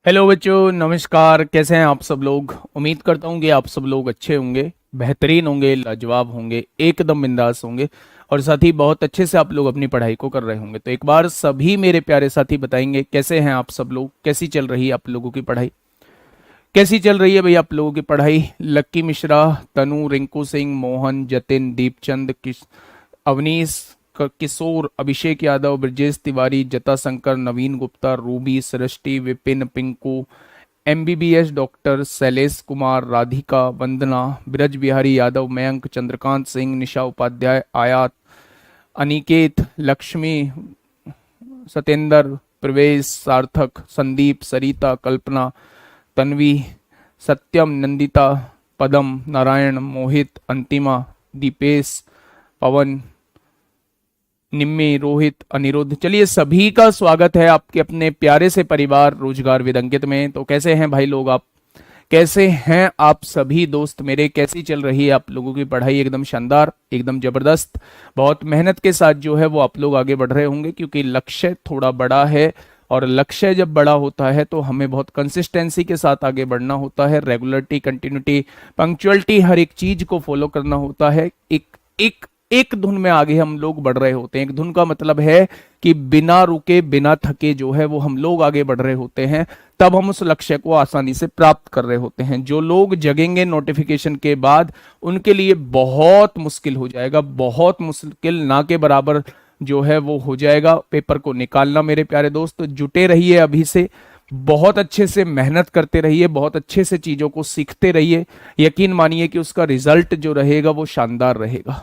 Hello बच्चों, नमस्कार। कैसे हैं आप सब लोग? उम्मीद करता हूँ कि आप सब लोग अच्छे होंगे, बेहतरीन होंगे, लाजवाब होंगे, एकदम बिंदास होंगे और साथ ही बहुत अच्छे से आप लोग अपनी पढ़ाई को कर रहे होंगे। तो एक बार सभी मेरे प्यारे साथी बताएंगे कैसे हैं आप सब लोग, कैसी चल रही है आप लोगों की पढ़ाई, कैसी चल रही है भाई आप लोगों की पढ़ाई? लक्की मिश्रा, तनु, रिंकू सिंह, मोहन, जतिन, दीपचंद, अवनीश, किशोर, अभिषेक यादव, ब्रजेश तिवारी, जटाशंकर, नवीन गुप्ता, रूबी, सृष्टि, विपिन, पिंकू, एमबीबीएस डॉक्टर, शैलेश कुमार, राधिका, वंदना, ब्रज बिहारी यादव, मयंक, चंद्रकांत सिंह, निशा उपाध्याय, आयात, अनिकेत, लक्ष्मी, सतेंद्र, प्रवेश, सार्थक, संदीप, सरिता, कल्पना, तन्वी, सत्यम, नंदिता, पदम, नारायण, मोहित, अंतिमा, दीपेश, पवन, निम्मी, रोहित, अनिरुद्ध। चलिए, सभी का स्वागत है आपके अपने प्यारे से परिवार रोजगार विद अंकित में। तो कैसे हैं भाई लोग आप? कैसे हैं आप सभी दोस्त मेरे? कैसी चल रही है आप लोगों की पढ़ाई? एकदम शानदार, एकदम जबरदस्त। बहुत मेहनत के साथ जो है वो आप लोग आगे बढ़ रहे होंगे, क्योंकि लक्ष्य थोड़ा बड़ा है और लक्ष्य जब बड़ा होता है तो हमें बहुत कंसिस्टेंसी के साथ आगे बढ़ना होता है। रेगुलरिटी, कंटिन्यूटी, पंक्चुअलिटी, हर एक चीज को फॉलो करना होता है। एक एक एक धुन में आगे हम लोग बढ़ रहे होते हैं। एक धुन का मतलब है कि बिना रुके, बिना थके जो है वो हम लोग आगे बढ़ रहे होते हैं। तब हम उस लक्ष्य को आसानी से प्राप्त कर रहे होते हैं। जो लोग जगेंगे नोटिफिकेशन के बाद, उनके लिए बहुत मुश्किल हो जाएगा, बहुत मुश्किल ना के बराबर जो है वो हो जाएगा पेपर को निकालना। मेरे प्यारे दोस्त, जुटे रहिए अभी से, बहुत अच्छे से मेहनत करते रहिए, बहुत अच्छे से चीजों को सीखते रहिए। यकीन मानिए कि उसका रिजल्ट जो रहेगा वो शानदार रहेगा।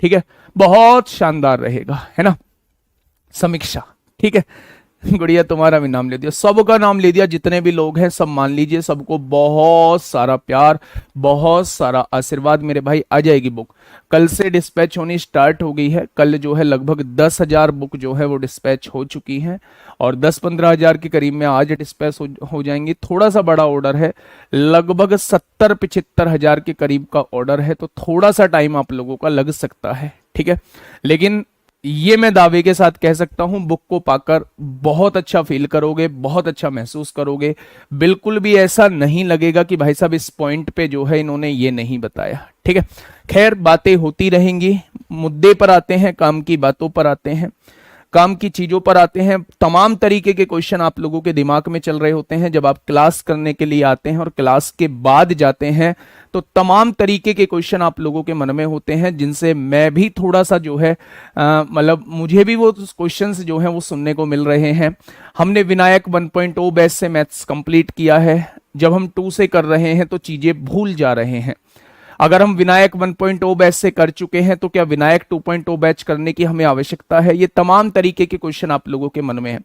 ठीक है, बहुत शानदार रहेगा, है ना? समीक्षा, ठीक है। गुड़िया, तुम्हारा भी नाम ले दिया, सबका नाम ले दिया, जितने भी लोग हैं सब मान लीजिए। सबको बहुत सारा प्यार, बहुत सारा आशीर्वाद मेरे भाई। आ जाएगी बुक, कल से डिस्पैच होनी स्टार्ट हो गई है। कल जो है लगभग 10,000 बुक जो है वो डिस्पैच हो चुकी हैं और 10-15 हज़ार के करीब में आज डिस्पैच हो जाएंगी। थोड़ा सा बड़ा ऑर्डर है, लगभग 70-75 हज़ार के करीब का ऑर्डर है, तो थोड़ा सा टाइम आप लोगों का लग सकता है, ठीक है। लेकिन ये मैं दावे के साथ कह सकता हूं, बुक को पाकर बहुत अच्छा फील करोगे, बहुत अच्छा महसूस करोगे। बिल्कुल भी ऐसा नहीं लगेगा कि भाई साहब इस पॉइंट पे जो है इन्होंने ये नहीं बताया, ठीक है। खैर, बातें होती रहेंगी। मुद्दे पर आते हैं, काम की बातों पर आते हैं, काम की चीजों पर आते हैं। तमाम तरीके के क्वेश्चन आप लोगों के दिमाग में चल रहे होते हैं जब आप क्लास करने के लिए आते हैं और क्लास के बाद जाते हैं, तो तमाम तरीके के क्वेश्चन आप लोगों के मन में होते हैं, जिनसे मैं भी थोड़ा सा जो है मतलब मुझे भी वो क्वेश्चंस जो हैं वो सुनने को मिल रहे हैं। हमने विनायक 1.0 बैच से मैथ्स कंप्लीट किया है। जब हम 2 से कर रहे हैं तो चीजें भूल जा रहे हैं। अगर हम विनायक 1.0 बैच से कर चुके हैं तो क्या विनायक 2.0 बैच करने की हमें आवश्यकता है? ये तमाम तरीके के क्वेश्चन आप लोगों के मन में है।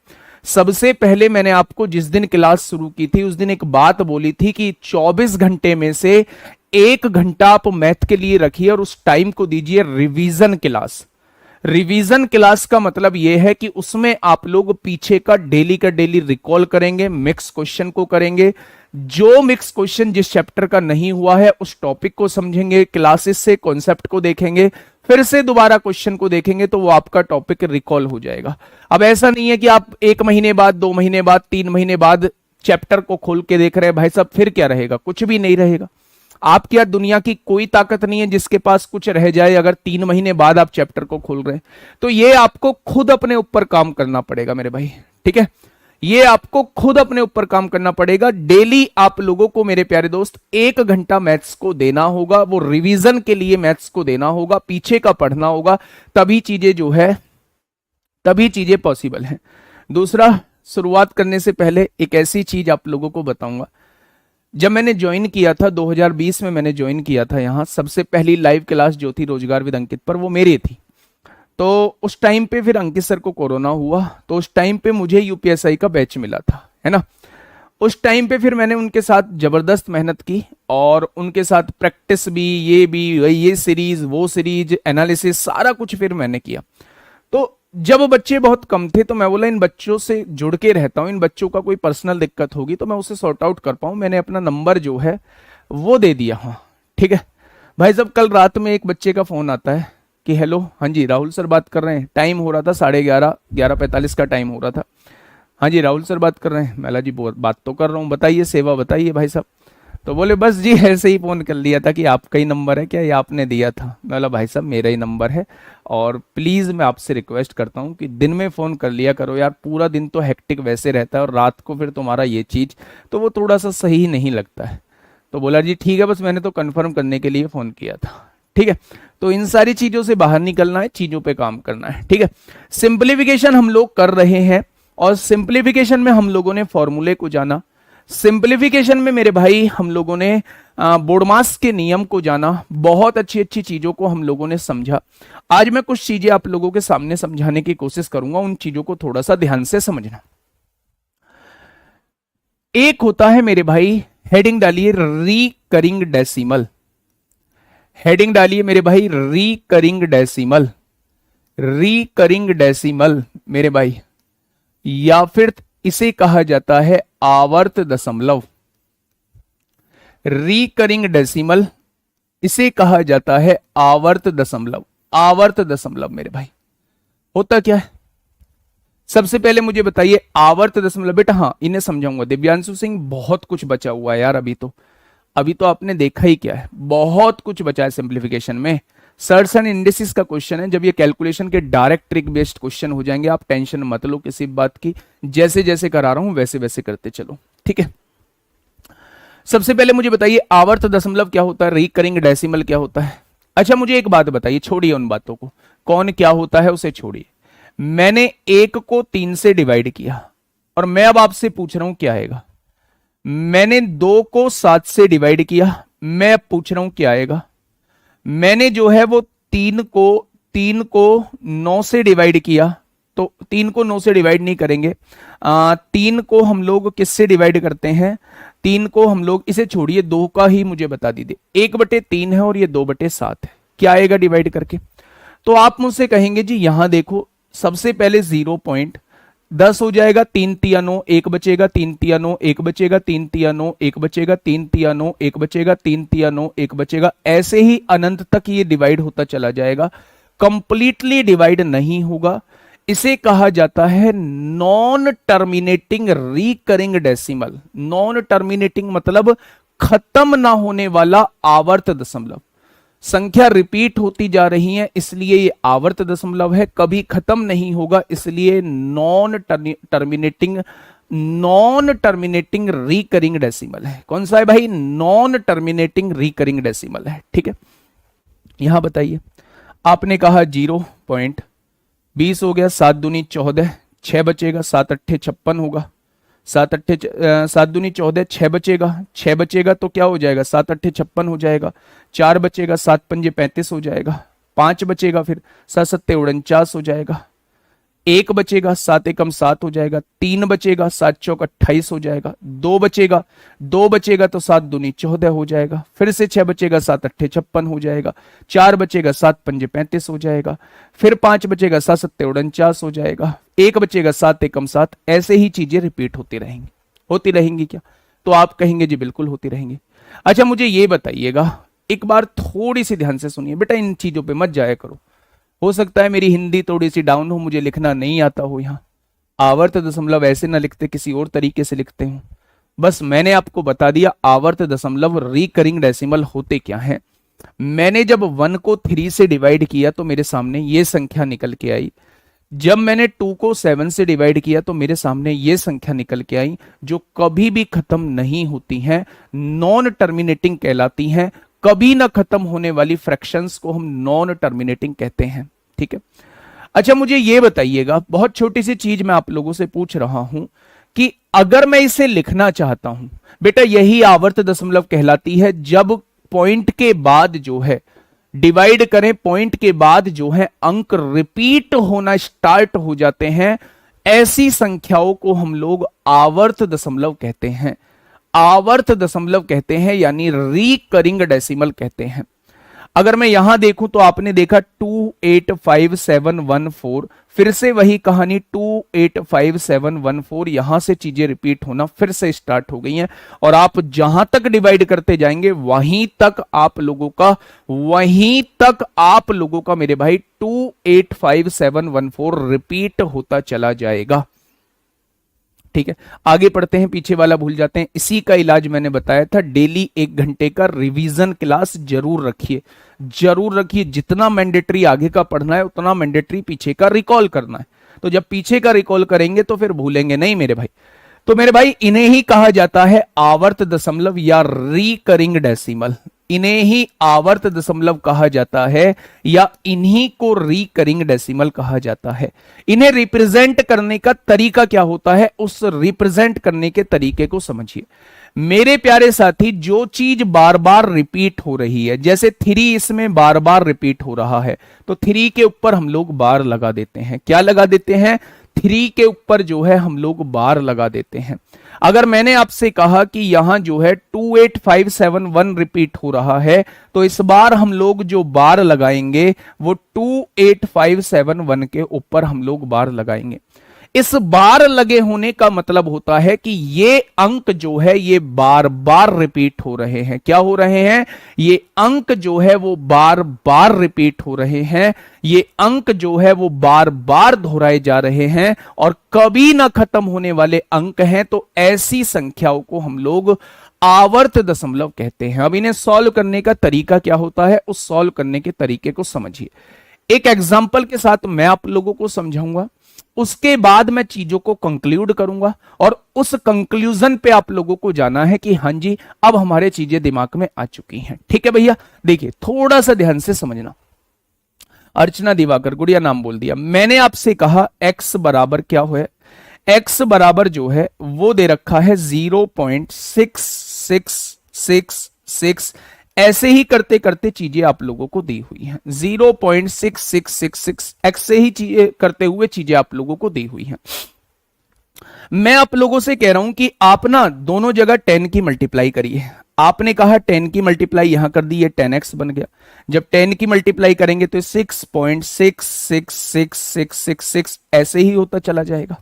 सबसे पहले मैंने आपको जिस दिन क्लास शुरू की थी उस दिन एक बात बोली थी कि 24 घंटे में से 1 घंटा आप मैथ के लिए रखिए और उस टाइम को दीजिए रिवीजन क्लास। रिवीजन क्लास का मतलब यह है कि उसमें आप लोग पीछे का डेली रिकॉल करेंगे, मिक्स क्वेश्चन को करेंगे। जो मिक्स क्वेश्चन जिस चैप्टर का नहीं हुआ है उस टॉपिक को समझेंगे, क्लासेस से कॉन्सेप्ट को देखेंगे, फिर से दोबारा क्वेश्चन को देखेंगे, तो वो आपका टॉपिक रिकॉल हो जाएगा। अब ऐसा नहीं है कि आप 1 महीने बाद, 2 महीने बाद, 3 महीने बाद चैप्टर को खोल के देख रहे हैं। भाई साहब, फिर क्या रहेगा? कुछ भी नहीं रहेगा। आपकी या दुनिया की कोई ताकत नहीं है जिसके पास कुछ रह जाए अगर 3 महीने बाद आप चैप्टर को खोल रहे हैं। तो ये आपको खुद अपने ऊपर काम करना पड़ेगा मेरे भाई, ठीक है। ये आपको खुद अपने ऊपर काम करना पड़ेगा। डेली आप लोगों को मेरे प्यारे दोस्त 1 घंटा मैथ्स को देना होगा, वो रिवीजन के लिए मैथ्स को देना होगा, पीछे का पढ़ना होगा, तभी चीजें जो है, तभी चीजें पॉसिबल हैं। दूसरा, शुरुआत करने से पहले एक ऐसी चीज आप लोगों को बताऊंगा। जब मैंने ज्वाइन किया था 2020 में, मैंने ज्वाइन किया था यहाँ, सबसे पहली लाइव क्लास जो थी रोजगार विद अंकित पर, वो मेरी थी। तो उस टाइम पे फिर अंकित सर को कोरोना हुआ, तो उस टाइम पे मुझे यूपीएसआई का बैच मिला था, है ना। उस टाइम पे फिर मैंने उनके साथ जबरदस्त मेहनत की और उनके साथ प्रैक्टिस भी, ये सीरीज, वो सीरीज, एनालिसिस, सारा कुछ फिर मैंने किया। तो जब बच्चे बहुत कम थे तो मैं बोला इन बच्चों से जुड़ के रहता हूं, इन बच्चों का कोई पर्सनल दिक्कत होगी तो मैं उसे सॉर्ट आउट कर पाऊं। मैंने अपना नंबर जो है वो दे दिया, हाँ ठीक है। भाई साहब, कल रात में एक बच्चे का फोन आता है कि हेलो, हाँ जी राहुल सर बात कर रहे हैं। टाइम हो रहा था 11:30, 11:45 का टाइम हो रहा था। हाँ जी राहुल सर बात कर रहे हैं। मैला जी बात तो कर रहा हूँ, बताइए सेवा बताइए भाई साहब। तो बोले बस जी ऐसे ही फोन कर लिया था कि आपका ही नंबर है क्या, ये आपने दिया था। मैं बोला भाई साहब मेरा ही नंबर है, और प्लीज मैं आपसे रिक्वेस्ट करता हूँ कि दिन में फोन कर लिया करो यार, पूरा दिन तो हेक्टिक वैसे रहता है और रात को फिर तुम्हारा ये चीज, तो वो थोड़ा सा सही नहीं लगता है। तो बोला जी ठीक है, बस मैंने तो कंफर्म करने के लिए फोन किया था। ठीक है, तो इन सारी चीजों से बाहर निकलना है, चीजों पे काम करना है। ठीक है, सिंप्लीफिकेशन हम लोग कर रहे हैं, और सिंप्लीफिकेशन में हम लोगों ने फॉर्मूले को जाना। सिंप्लीफिकेशन में मेरे भाई हम लोगों ने बोडमास के नियम को जाना, बहुत अच्छी अच्छी चीजों को हम लोगों ने समझा। आज मैं कुछ चीजें आप लोगों के सामने समझाने की कोशिश करूंगा, उन चीजों को थोड़ा सा ध्यान से समझना। एक होता है मेरे भाई, हेडिंग डालिए रिकरिंग डेसिमल। हेडिंग डालिए मेरे भाई रिकरिंग डेसिमल। रिकरिंग डेसिमल मेरे भाई, या फिर इसे कहा जाता है आवर्त दशमलव। रिकरिंग डेसिमल, इसे कहा जाता है आवर्त दशमलव। आवर्त दशमलव मेरे भाई होता क्या है, सबसे पहले मुझे बताइए आवर्त दशमलव। बेटा हाँ इन्हें समझाऊंगा, दिव्यांशु सिंह बहुत कुछ बचा हुआ है यार, अभी तो आपने देखा ही क्या है, बहुत कुछ बचा है सिंप्लीफिकेशन में। सर्ट्स एंड इंडिसेस का क्वेश्चन है, जब ये कैलकुलेशन के डायरेक्ट ट्रिक बेस्ड क्वेश्चन हो जाएंगे, आप टेंशन मत लो किसी बात की, जैसे जैसे करा रहा हूं वैसे वैसे करते चलो। ठीक है, सबसे पहले मुझे बताइए आवर्त दशमलव क्या होता है, रिकरिंग डेसिमल क्या होता है। अच्छा मुझे एक बात बताइए, छोड़िए उन बातों को, कौन क्या होता है उसे छोड़िए। मैंने 1 को 3 से डिवाइड किया, और मैं अब आपसे पूछ रहा हूं क्या आएगा। मैंने 2 को 7 से डिवाइड किया, मैं अब पूछ रहा हूं क्या आएगा। मैंने जो है वो 3 को 9 से डिवाइड किया, तो 3 को 9 से डिवाइड नहीं करेंगे। 3 को हम लोग किससे डिवाइड करते हैं, 3 को हम लोग, इसे छोड़िए 2 का ही मुझे बता दीजिए, 1/3 है और ये 2/7 है, क्या आएगा डिवाइड करके। तो आप मुझसे कहेंगे जी यहां देखो, सबसे पहले 0.10 हो जाएगा, 3 तिया 9, 1 बचेगा, 3 तिया 9, 1 बचेगा, 3 तिया 9, 1 बचेगा, 3 तिया 9, 1 बचेगा, 3 तिया 9, 1 बचेगा, ऐसे ही अनंत तक ये डिवाइड होता चला जाएगा, कंप्लीटली डिवाइड नहीं होगा। इसे कहा जाता है non terminating recurring decimal. Non terminating मतलब खत्म ना होने वाला आवर्त दशमलव। संख्या रिपीट होती जा रही है इसलिए ये आवर्त दशमलव है, कभी खत्म नहीं होगा इसलिए नॉन टर्मिनेटिंग रिकरिंग डेसिमल है। कौन सा है भाई, नॉन टर्मिनेटिंग रिकरिंग डेसिमल है। ठीक है, यहां बताइए, आपने कहा 0.20 हो गया, 7 दूनी 14, 6 बचेगा, 7 अट्ठे 56 होगा, 7 दूनी 14, 6 बचेगा, 6 बचेगा तो क्या हो जाएगा, 7 अट्ठे 56 हो जाएगा, 4 बचेगा, 7 पंजे 35 हो जाएगा, 5 बचेगा, फिर 7 सत्ते 49 हो जाएगा, 1 बचेगा, 7 एकम 7 हो जाएगा, 3 बचेगा, 7 चौक 28 हो जाएगा, 2 बचेगा तो 7 दूनी 14 हो जाएगा, फिर से 6 बचेगा, 7 अट्ठे 56 हो जाएगा, 4 बचेगा, 7 पंजे 35 हो जाएगा, फिर 5 बचेगा, 7 सत्ते 49 हो जाएगा, 1 बचेगा, 7 एकम 7, ऐसे ही चीजें रिपीट होती रहेंगी क्या, तो आप कहेंगे जी बिल्कुल होती रहेंगी। अच्छा मुझे ये बताइएगा, एक बार थोड़ी सी ध्यान से सुनिए बेटा, इन चीजों पे मत जाया करो, हो सकता है मेरी हिंदी थोड़ी सी डाउन हो, मुझे लिखना नहीं आता हो, यहाँ आवर्त दशमलव ऐसे ना लिखते, किसी और तरीके से लिखते हूं। बस मैंने आपको बता दिया आवर्त दशमलव रिकरिंग डेसिमल होते क्या हैं। मैंने जब 1 को 3 से डिवाइड किया तो मेरे सामने ये संख्या निकल के आई, जब मैंने 2 को 7 से डिवाइड किया तो मेरे सामने ये संख्या निकल के आई, जो कभी भी खत्म नहीं होती हैं, नॉन टर्मिनेटिंग कहलाती हैं। कभी ना खत्म होने वाली फ्रैक्शंस को हम नॉन टर्मिनेटिंग कहते हैं। ठीक है, अच्छा मुझे ये बताइएगा, बहुत छोटी सी चीज मैं आप लोगों से पूछ रहा हूं कि अगर मैं इसे लिखना चाहता हूं, बेटा यही आवर्त दशमलव कहलाती है, जब पॉइंट के बाद जो है डिवाइड करें, पॉइंट के बाद जो है अंक रिपीट होना स्टार्ट हो जाते हैं, ऐसी संख्याओं को हम लोग आवर्त दशमलव कहते हैं। आवर्त दशमलव कहते हैं यानी रिकरिंग डेसिमल कहते हैं। अगर मैं यहां देखूं तो आपने देखा 285714, फिर से वही कहानी 285714, यहां से चीजें रिपीट होना फिर से स्टार्ट हो गई हैं, और आप जहां तक डिवाइड करते जाएंगे वहीं तक आप लोगों का मेरे भाई 285714 रिपीट होता चला जाएगा। ठीक है, आगे पढ़ते हैं, पीछे वाला भूल जाते हैं। इसी का इलाज मैंने बताया था, डेली 1 घंटे का रिवीजन क्लास जरूर रखिए, जरूर रखिए। जितना मैंडेटरी आगे का पढ़ना है उतना मैंडेटरी पीछे का रिकॉल करना है। तो जब पीछे का रिकॉल करेंगे तो फिर भूलेंगे नहीं मेरे भाई। तो मेरे भाई इन्हें ही कहा जाता है आवर्त दशमलव या रिकरिंग डेसिमल। इन्हें ही आवर्त दशमलव कहा जाता है या इन्हीं को रिकरिंग डेसिमल कहा जाता है। इन्हें रिप्रेजेंट करने का तरीका क्या होता है, उस रिप्रेजेंट करने के तरीके को समझिए मेरे प्यारे साथी। जो चीज बार बार रिपीट हो रही है, जैसे 3 इसमें बार बार रिपीट हो रहा है, तो 3 के ऊपर हम लोग बार लगा देते हैं। क्या लगा देते हैं? 3 के ऊपर जो है हम लोग बार लगा देते हैं। अगर मैंने आपसे कहा कि यहां जो है 28571 रिपीट हो रहा है, तो इस बार हम लोग जो बार लगाएंगे वो 28571 के ऊपर हम लोग बार लगाएंगे। इस बार लगे होने का मतलब होता है कि ये अंक जो है ये बार बार रिपीट हो रहे हैं। क्या हो रहे हैं? ये अंक जो है वो बार बार रिपीट हो रहे हैं, ये अंक जो है वो बार बार दोहराए जा रहे हैं और कभी ना खत्म होने वाले अंक हैं। तो ऐसी संख्याओं को हम लोग आवर्त दशमलव कहते हैं। अब इन्हें सॉल्व करने का तरीका क्या होता है, उस सॉल्व करने के तरीके को समझिए। एक एग्जाम्पल के साथ मैं आप लोगों को समझाऊंगा, उसके बाद मैं चीजों को कंक्लूड करूंगा और उस कंक्लूजन पे आप लोगों को जाना है कि हां जी अब हमारे चीजें दिमाग में आ चुकी हैं। ठीक है भैया, देखिए थोड़ा सा ध्यान से समझना। अर्चना दिवाकर, गुड़िया नाम बोल दिया। मैंने आपसे कहा x बराबर क्या है, x बराबर जो है वो दे रखा है 0.6666। ऐसे ही करते करते चीजें आप लोगों को दी हुई हैं। 0.6666 x से ही चीजें करते हुए चीजें आप लोगों को दी हुई हैं। मैं आप लोगों से कह रहा हूं कि आप ना दोनों जगह 10 की मल्टीप्लाई करिए। आपने कहा 10 की मल्टीप्लाई यहां कर दी, ये 10x बन गया। जब 10 की मल्टीप्लाई करेंगे तो 6.666666 ऐसे ही होता चला जाएगा।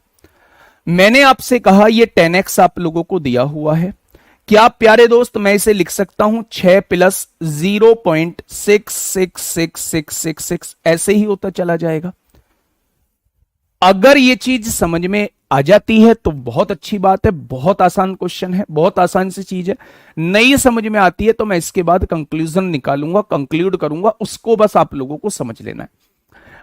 मैंने आपसे कहा ये 10x आप लोगों को दिया हुआ है। क्या प्यारे दोस्त मैं इसे लिख सकता हूं 6 प्लस 0.666666 ऐसे ही होता चला जाएगा। अगर ये चीज समझ में आ जाती है तो बहुत अच्छी बात है, बहुत आसान क्वेश्चन है, बहुत आसान सी चीज है। नहीं समझ में आती है तो मैं इसके बाद कंक्लूजन निकालूंगा, कंक्लूड करूंगा, उसको बस आप लोगों को समझ लेना है।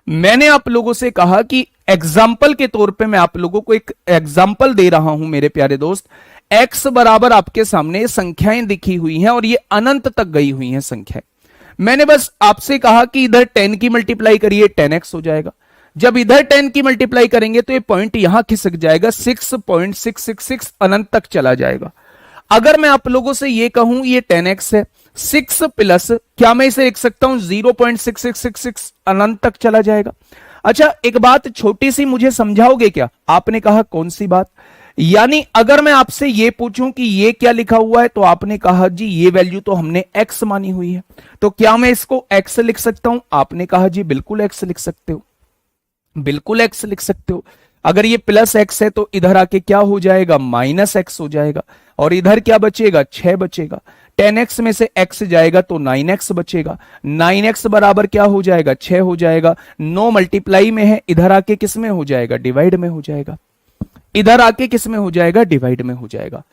मैंने आप लोगों से कहा कि एग्जाम्पल के तौर पे मैं आप लोगों को एक एग्जाम्पल दे रहा हूं मेरे प्यारे दोस्त। x बराबर आपके सामने संख्याएं दिखी हुई हैं और ये अनंत तक गई हुई हैं संख्याएं। मैंने बस आपसे कहा कि इधर 10 की मल्टीप्लाई करिए 10x हो जाएगा। जब इधर 10 की मल्टीप्लाई करेंगे तो ये पॉइंट यहां खिसक जाएगा, 6.666 अनंत तक चला जाएगा। अगर मैं आप लोगों से ये कहूं ये 10x है, 6 प्लस क्या मैं इसे लिख सकता हूं 0.6666 अनंत तक चला जाएगा। अच्छा एक बात छोटी सी मुझे समझाओगे क्या? आपने कहा कौन सी बात? यानी अगर मैं आपसे ये पूछूं कि ये क्या लिखा हुआ है तो आपने कहा जी ये वैल्यू तो हमने x मानी हुई है, तो क्या मैं इसको x लिख सकता हूं? आपने कहा जी बिल्कुल x लिख सकते हो, बिल्कुल x लिख सकते हो। अगर ये प्लस x है तो इधर आके क्या हो जाएगा माइनस x हो जाएगा और इधर क्या बचेगा 6 बचेगा। 10x में से x जाएगा तो 9x बचेगा। 9x बराबर क्या हो जाएगा 6 हो जाएगा। 9 मल्टीप्लाई में है, इधर आके किस में हो जाएगा डिवाइड में हो जाएगा। इधर आके किस में हो जाएगा डिवाइड में हो जाएगा।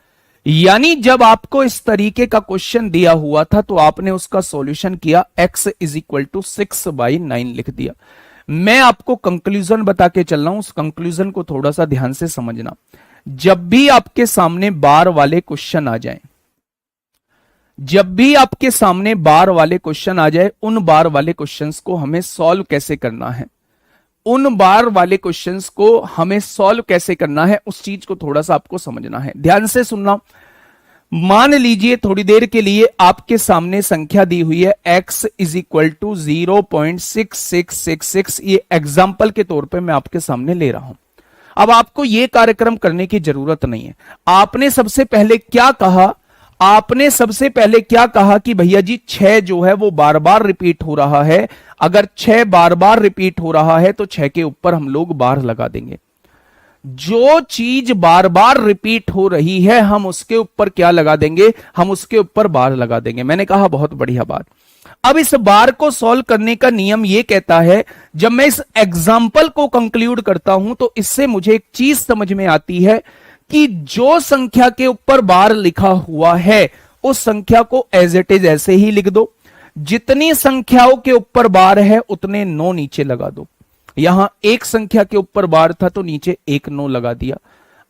यानी जब आपको इस तरीके का क्वेश्चन दिया हुआ था तो आपने उसका सॉल्यूशन किया, x इज इक्वल टू 6/9 लिख दिया। मैं आपको कंक्लूजन बता के चल रहा हूं, उस कंक्लूजन को थोड़ा सा ध्यान से समझना। जब भी आपके सामने बार वाले क्वेश्चन आ जाएं, जब भी आपके सामने बार वाले क्वेश्चन आ जाए, उन बार वाले क्वेश्चंस को हमें सॉल्व कैसे करना है, उन बार वाले क्वेश्चंस को हमें सॉल्व कैसे करना है, उस चीज को थोड़ा सा आपको समझना है। ध्यान से सुनना। मान लीजिए थोड़ी देर के लिए आपके सामने संख्या दी हुई है x इज इक्वल टू 0.6666। ये एग्जाम्पल के तौर पे मैं आपके सामने ले रहा हूं। अब आपको ये कार्यक्रम करने की जरूरत नहीं है। आपने सबसे पहले क्या कहा, आपने सबसे पहले क्या कहा कि भैया जी 6 जो है वो बार बार रिपीट हो रहा है। अगर 6 बार बार रिपीट हो रहा है तो 6 के ऊपर हम लोग बार लगा देंगे। जो चीज बार बार रिपीट हो रही है हम उसके ऊपर क्या लगा देंगे, हम उसके ऊपर बार लगा देंगे। मैंने कहा बहुत बढ़िया बात। अब इस बार को सॉल्व करने का नियम यह कहता है, जब मैं इस एग्जाम्पल को कंक्लूड करता हूं तो इससे मुझे एक चीज समझ में आती है कि जो संख्या के ऊपर बार लिखा हुआ है उस संख्या को एज इट इज ऐसे ही लिख दो। जितनी संख्याओं के ऊपर बार है उतने 9 नीचे लगा दो। यहां एक संख्या के ऊपर बार था तो नीचे एक 9 लगा दिया।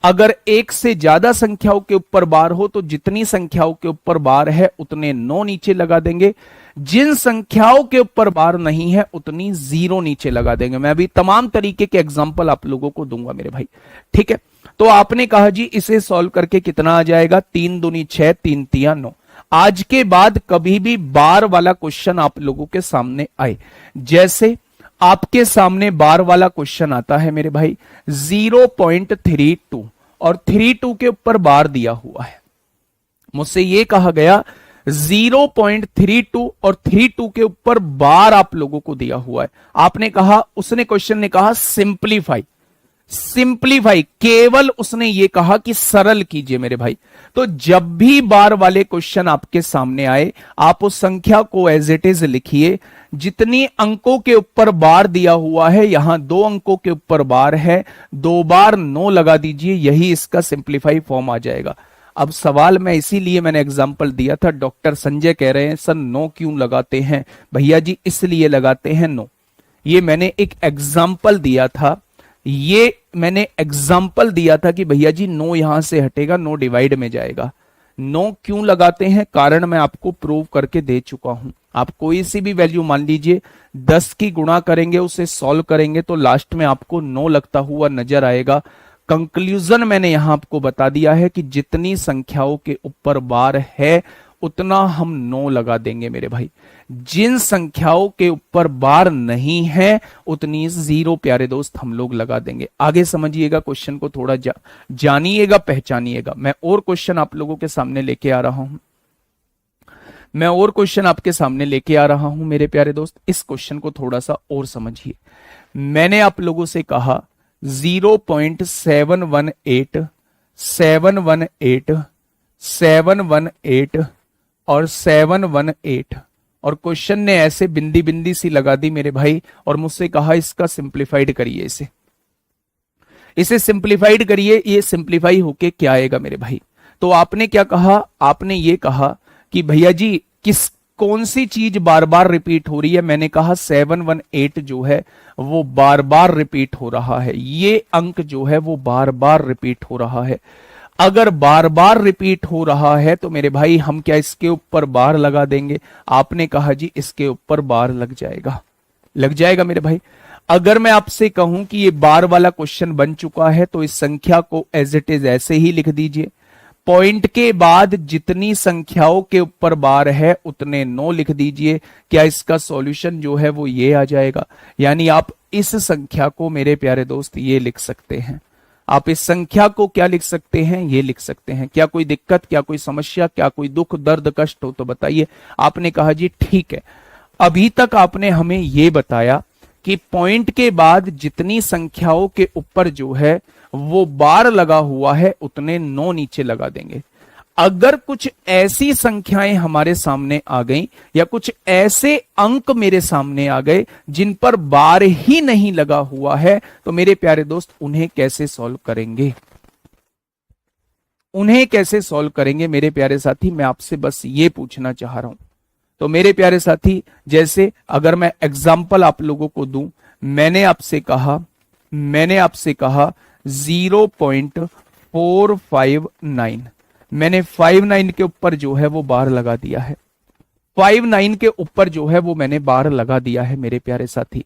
अगर एक से ज्यादा संख्याओं के ऊपर बार हो तो जितनी संख्याओं के ऊपर बार है उतने 9 नीचे लगा देंगे। जिन संख्याओं के ऊपर बार नहीं है उतनी 0 नीचे लगा देंगे। मैं अभी तमाम तरीके के एग्जाम्पल आप लोगों को दूंगा मेरे भाई, ठीक है। तो आपने कहा जी इसे सॉल्व करके कितना आ जाएगा, 3 दूनी 6, 3 तिया 9। आज के बाद कभी भी बार वाला क्वेश्चन आप लोगों के सामने आए, जैसे आपके सामने बार वाला क्वेश्चन आता है मेरे भाई 0.32 और 32 के ऊपर बार दिया हुआ है, मुझसे ये कहा गया 0.32 और 32 के ऊपर बार आप लोगों को दिया हुआ है। आपने कहा, उसने क्वेश्चन ने कहा सिंप्लीफाई, सिंप्लीफाई, केवल उसने ये कहा कि सरल कीजिए मेरे भाई। तो जब भी बार वाले क्वेश्चन आपके सामने आए आप उस संख्या को एज इट इज लिखिए। जितनी अंकों के ऊपर बार दिया हुआ है, यहां 2 अंकों के ऊपर बार है, 2 बार 9 लगा दीजिए, यही इसका सिंप्लीफाई फॉर्म आ जाएगा। अब सवाल मैं इसीलिए मैंने एग्जाम्पल दिया था, डॉक्टर संजय कह रहे हैं सर 9 क्यों लगाते हैं, भैया जी इसलिए लगाते हैं 9। ये मैंने एक एग्जाम्पल दिया था, ये मैंने एग्जाम्पल दिया था कि भैया जी 9 यहां से हटेगा, 9 डिवाइड में जाएगा। 9 क्यों लगाते हैं, कारण मैं आपको प्रूव करके दे चुका हूं। आप कोई सी भी वैल्यू मान लीजिए, 10 की गुणा करेंगे, उसे सॉल्व करेंगे तो लास्ट में आपको 9 लगता हुआ नजर आएगा। कंक्लूजन मैंने यहां आपको बता दिया है कि जितनी संख्याओं के ऊपर बार है उतना हम 9 लगा देंगे मेरे भाई। जिन संख्याओं के ऊपर बार नहीं है उतनी 0 प्यारे दोस्त हम लोग लगा देंगे। आगे समझिएगा, क्वेश्चन को थोड़ा जानिएगा, पहचानिएगा। मैं और क्वेश्चन आप लोगों के सामने लेके आ रहा हूं, मैं और क्वेश्चन आपके सामने लेके आ रहा हूं मेरे प्यारे दोस्त। इस क्वेश्चन को थोड़ा सा और समझिए। मैंने आप लोगों से कहा 0.718 718 718 और 718 और क्वेश्चन ने ऐसे बिंदी बिंदी सी लगा दी मेरे भाई और मुझसे कहा इसका सिंप्लीफाइड करिए, इसे सिंप्लीफाइड करिए। ये सिंप्लीफाई होके क्या आएगा मेरे भाई। तो आपने क्या कहा, आपने ये कहा कि भैया जी कौन सी चीज बार बार रिपीट हो रही है। मैंने कहा 718 जो है वो बार बार रिपीट हो रहा है, ये अंक जो है वो बार बार रिपीट हो रहा है। अगर बार बार रिपीट हो रहा है तो मेरे भाई हम क्या इसके ऊपर बार लगा देंगे। आपने कहा जी इसके ऊपर बार लग जाएगा, लग जाएगा मेरे भाई। अगर मैं आपसे कहूं कि ये बार वाला क्वेश्चन बन चुका है तो इस संख्या को एज इट इज ऐसे ही लिख दीजिए। पॉइंट के बाद जितनी संख्याओं के ऊपर बार है उतने 9 लिख दीजिए। क्या इसका सॉल्यूशन जो है वो ये आ जाएगा। यानी आप इस संख्या को मेरे प्यारे दोस्त ये लिख सकते हैं, आप इस संख्या को क्या लिख सकते हैं, ये लिख सकते हैं। क्या कोई दिक्कत, क्या कोई समस्या, क्या कोई दुख दर्द कष्ट हो तो बताइए। आपने कहा जी ठीक है। अभी तक आपने हमें ये बताया कि पॉइंट के बाद जितनी संख्याओं के ऊपर जो है वो बार लगा हुआ है उतने 9 नीचे लगा देंगे। अगर कुछ ऐसी संख्याएं हमारे सामने आ गई या कुछ ऐसे अंक मेरे सामने आ गए जिन पर बार ही नहीं लगा हुआ है तो मेरे प्यारे दोस्त उन्हें कैसे सॉल्व करेंगे, उन्हें कैसे सॉल्व करेंगे मेरे प्यारे साथी। मैं आपसे बस ये पूछना चाह रहा हूं। तो मेरे प्यारे साथी, जैसे अगर मैं एग्जाम्पल आप लोगों को दूं, मैंने आपसे कहा 0.459, मैंने 59 के ऊपर जो है वो बार लगा दिया है। 59 के ऊपर जो है वो मैंने बार लगा दिया है मेरे प्यारे साथी।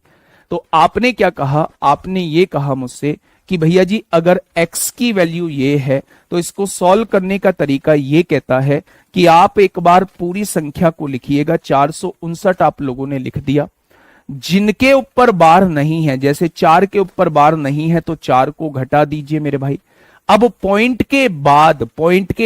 तो आपने क्या कहा, आपने ये कहा मुझसे कि भैया जी अगर x की वैल्यू ये है तो इसको सॉल्व करने का तरीका ये कहता है कि आप एक बार पूरी संख्या को लिखिएगा। 459 आप लोगों ने लिख दिया। जिनके ऊपर बार नहीं है, जैसे 4 के ऊपर बार नहीं है तो 4 को घटा दीजिए मेरे भाई। अब पॉइंट के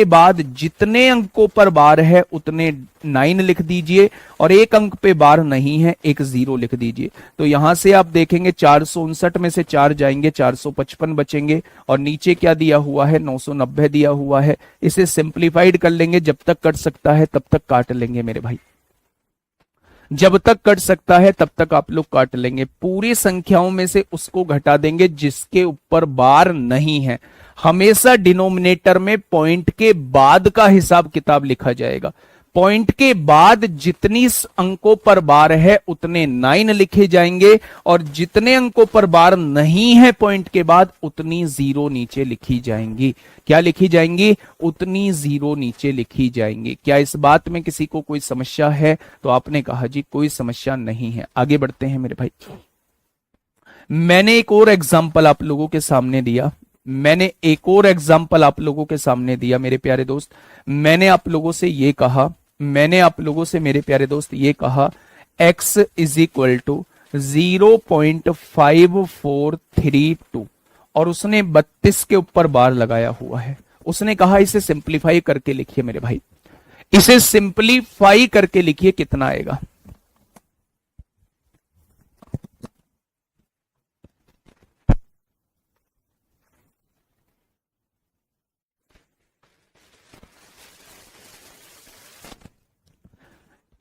बाद जितने अंकों पर बार है उतने 9 लिख दीजिए और एक अंक पे बार नहीं है, एक 0 लिख दीजिए। तो यहां से आप देखेंगे 459 में से 4 जाएंगे, 455 बचेंगे और नीचे क्या दिया हुआ है, 990 दिया हुआ है। इसे सिंप्लीफाइड कर लेंगे, जब तक कट सकता है तब तक काट लेंगे मेरे भाई, जब तक कट सकता है तब तक आप लोग काट लेंगे। पूरी संख्याओं में से उसको घटा देंगे जिसके ऊपर बार नहीं है। हमेशा डिनोमिनेटर में पॉइंट के बाद का हिसाब किताब लिखा जाएगा। पॉइंट के बाद जितनी अंकों पर बार है उतने 9 लिखे जाएंगे, और जितने अंकों पर बार नहीं है पॉइंट के बाद उतनी 0 नीचे लिखी जाएंगी। क्या लिखी जाएंगी? उतनी 0 नीचे लिखी जाएंगी। क्या इस बात में किसी को कोई समस्या है? तो आपने कहा जी कोई समस्या नहीं है। आगे बढ़ते हैं मेरे भाई। मैंने एक और एग्जाम्पल आप लोगों के सामने दिया। मेरे प्यारे दोस्त, मैंने आप लोगों से मेरे प्यारे दोस्त ये कहा x इज इक्वल टू 0.5432, और उसने 32 के ऊपर बार लगाया हुआ है। उसने कहा इसे सिंप्लीफाई करके लिखिए मेरे भाई, इसे सिंप्लीफाई करके लिखिए, कितना आएगा?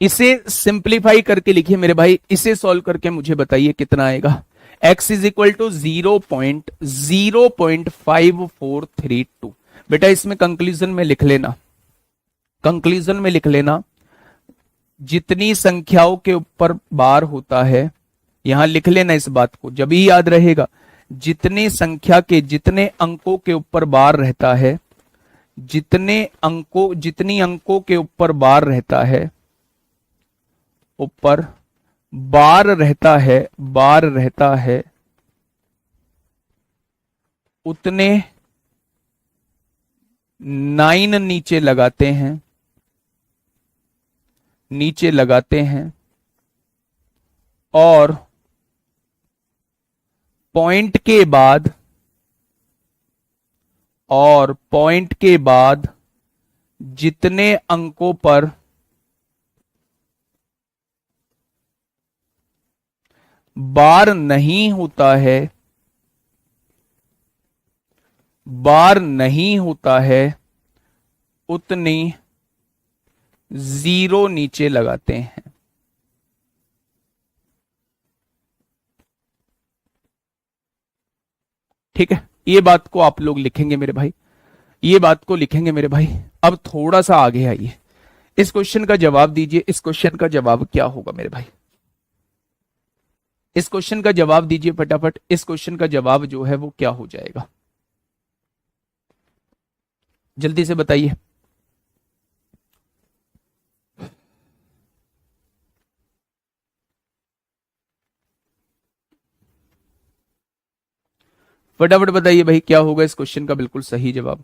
इसे सिंप्लीफाई करके लिखिए मेरे भाई, इसे सॉल्व करके मुझे बताइए कितना आएगा। x is equal to 0.5432। बेटा इसमें कंक्लूजन में लिख लेना, जितनी संख्याओं के ऊपर बार होता है, यहां लिख लेना इस बात को, जब ही याद रहेगा। जितनी अंकों के ऊपर बार रहता है, जितनी अंकों के ऊपर बार रहता है, ऊपर बार रहता है, उतने 9 नीचे लगाते हैं, और पॉइंट के बाद जितने अंकों पर बार नहीं होता है उतनी 0 नीचे लगाते हैं। ठीक है, ये बात को आप लोग लिखेंगे मेरे भाई, अब थोड़ा सा आगे आइए, इस क्वेश्चन का जवाब दीजिए। इस क्वेश्चन का जवाब क्या होगा मेरे भाई? इस क्वेश्चन का जवाब दीजिए फटाफट। इस क्वेश्चन का जवाब जो है वो क्या हो जाएगा? जल्दी से बताइए। फटाफट बताइए भाई, क्या होगा इस क्वेश्चन का बिल्कुल सही जवाब?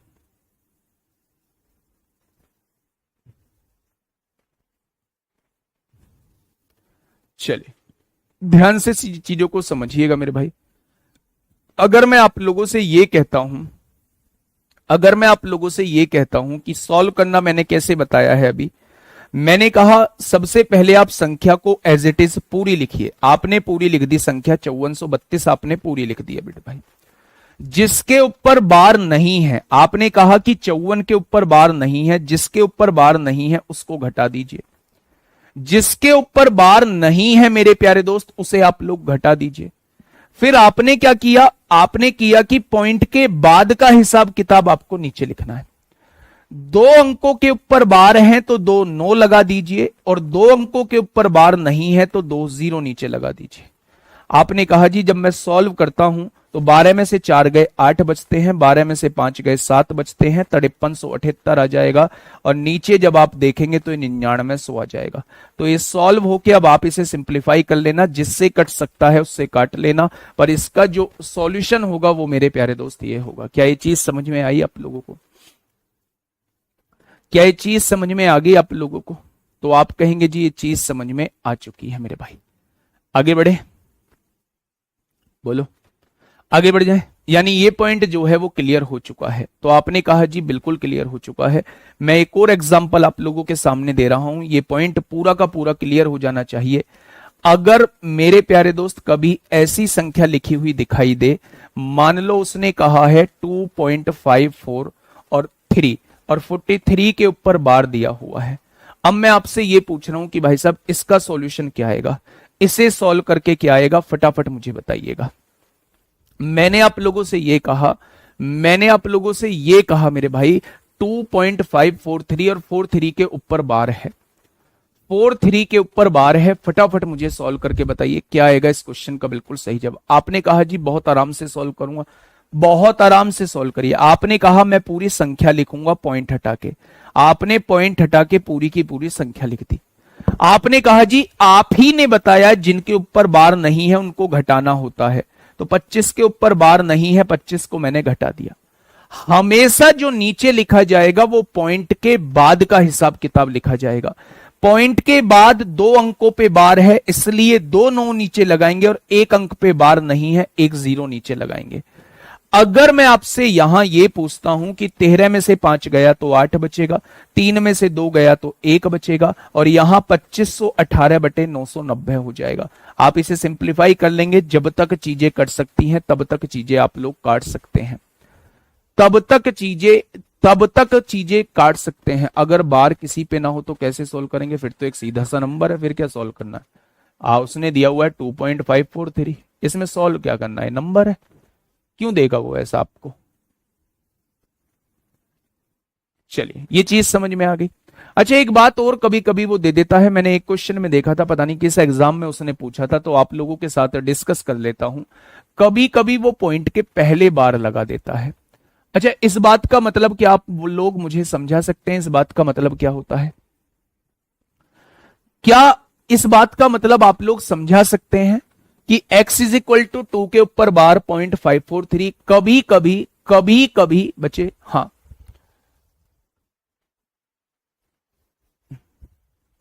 चलिए ध्यान से चीजों को समझिएगा मेरे भाई। अगर मैं आप लोगों से ये कहता हूं कि सॉल्व करना मैंने कैसे बताया है, अभी मैंने कहा सबसे पहले आप संख्या को एज इट इज पूरी लिखिए। आपने पूरी लिख दी संख्या 5432, आपने पूरी लिख दी है बेटे भाई। जिसके ऊपर बार नहीं है, आपने कहा कि 54 के ऊपर बार नहीं है, जिसके ऊपर बार नहीं है उसको घटा दीजिए। जिसके ऊपर बार नहीं है मेरे प्यारे दोस्त, उसे आप लोग घटा दीजिए। फिर आपने क्या किया? आपने किया कि पॉइंट के बाद का हिसाब किताब आपको नीचे लिखना है। 2 अंकों के ऊपर बार हैं तो 2 9 लगा दीजिए, और 2 अंकों के ऊपर बार नहीं है तो 2 0 नीचे लगा दीजिए। आपने कहा जी जब मैं सॉल्व करता हूं तो 12 में से 4 गए 8 बचते हैं, 12 में से 5 गए 7 बचते हैं, 5378 आ जाएगा, और नीचे जब आप देखेंगे तो 9900 आ जाएगा। तो ये सॉल्व होके अब आप इसे सिंप्लीफाई कर लेना, जिससे कट सकता है उससे काट लेना, पर इसका जो सॉल्यूशन होगा वो मेरे प्यारे दोस्त ये होगा। क्या ये चीज समझ में आई आप लोगों को? क्या ये चीज समझ में आ गई आप लोगों को? तो आप कहेंगे जी ये चीज समझ में आ चुकी है मेरे भाई। आगे बढ़े, बोलो आगे बढ़ जाए। यानी ये पॉइंट जो है वो क्लियर हो चुका है। तो आपने कहा जी बिल्कुल क्लियर हो चुका है। मैं एक और एग्जांपल आप लोगों के सामने दे रहा हूं, ये पॉइंट पूरा का पूरा क्लियर हो जाना चाहिए। अगर मेरे प्यारे दोस्त कभी ऐसी संख्या लिखी हुई दिखाई दे, मान लो उसने कहा है 2.54 और 3 और 43 के ऊपर बार दिया हुआ है। अब मैं आपसे ये पूछ रहा हूं कि भाई साहब इसका सॉल्यूशन क्या आएगा, इसे सॉल्व करके क्या आएगा, फटाफट मुझे बताइएगा। मैंने आप लोगों से ये कहा मैंने आप लोगों से ये कहा मेरे भाई 2.543 और 43 के ऊपर बार है, 43 के ऊपर बार है। फटाफट मुझे सॉल्व करके बताइए क्या आएगा इस क्वेश्चन का बिल्कुल सही जवाब। आपने कहा जी बहुत आराम से सॉल्व करूंगा, बहुत आराम से सॉल्व करिए। आपने कहा मैं पूरी संख्या लिखूंगा पॉइंट हटा के, आपने पॉइंट हटा के पूरी की पूरी संख्या लिख दी। आपने कहा जी आप ही ने बताया जिनके ऊपर बार नहीं है उनको घटाना होता है, तो 25 के ऊपर बार नहीं है, 25 को मैंने घटा दिया। हमेशा जो नीचे लिखा जाएगा वो पॉइंट के बाद का हिसाब किताब लिखा जाएगा। पॉइंट के बाद 2 अंकों पे बार है इसलिए 2 9 नीचे लगाएंगे, और 1 अंक पे बार नहीं है 1 0 नीचे लगाएंगे। अगर मैं आपसे यहां ये पूछता हूं कि 13 में से 5 गया तो 8 बचेगा, 3 में से 2 गया तो 1 बचेगा, और यहां 2518/990 हो जाएगा। आप इसे सिंप्लीफाई कर लेंगे, जब तक चीजें कट सकती हैं तब तक चीजें आप लोग काट सकते हैं, तब तक चीजें काट सकते हैं। अगर बार किसी पे ना हो तो कैसे सोल्व करेंगे, फिर तो एक सीधा सा नंबर है, फिर क्या सोल्व करना है। उसने दिया हुआ है 2.543, इसमें सोल्व क्या करना है, नंबर है, क्यों देगा वो ऐसा आपको। चलिए ये चीज समझ में आ गई। अच्छा एक बात और कभी कभी वो दे देता है, मैंने एक क्वेश्चन में देखा था, पता नहीं किस एग्जाम में उसने पूछा था, तो आप लोगों के साथ डिस्कस कर लेता हूं। कभी कभी वो पॉइंट के पहले बार लगा देता है। अच्छा इस बात का मतलब क्या आप वो लोग मुझे समझा सकते हैं, इस बात का मतलब क्या होता है, क्या इस बात का मतलब आप लोग समझा सकते हैं कि x इज इक्वल टू 2 के ऊपर बार 0.543 कभी कभी बचे, हाँ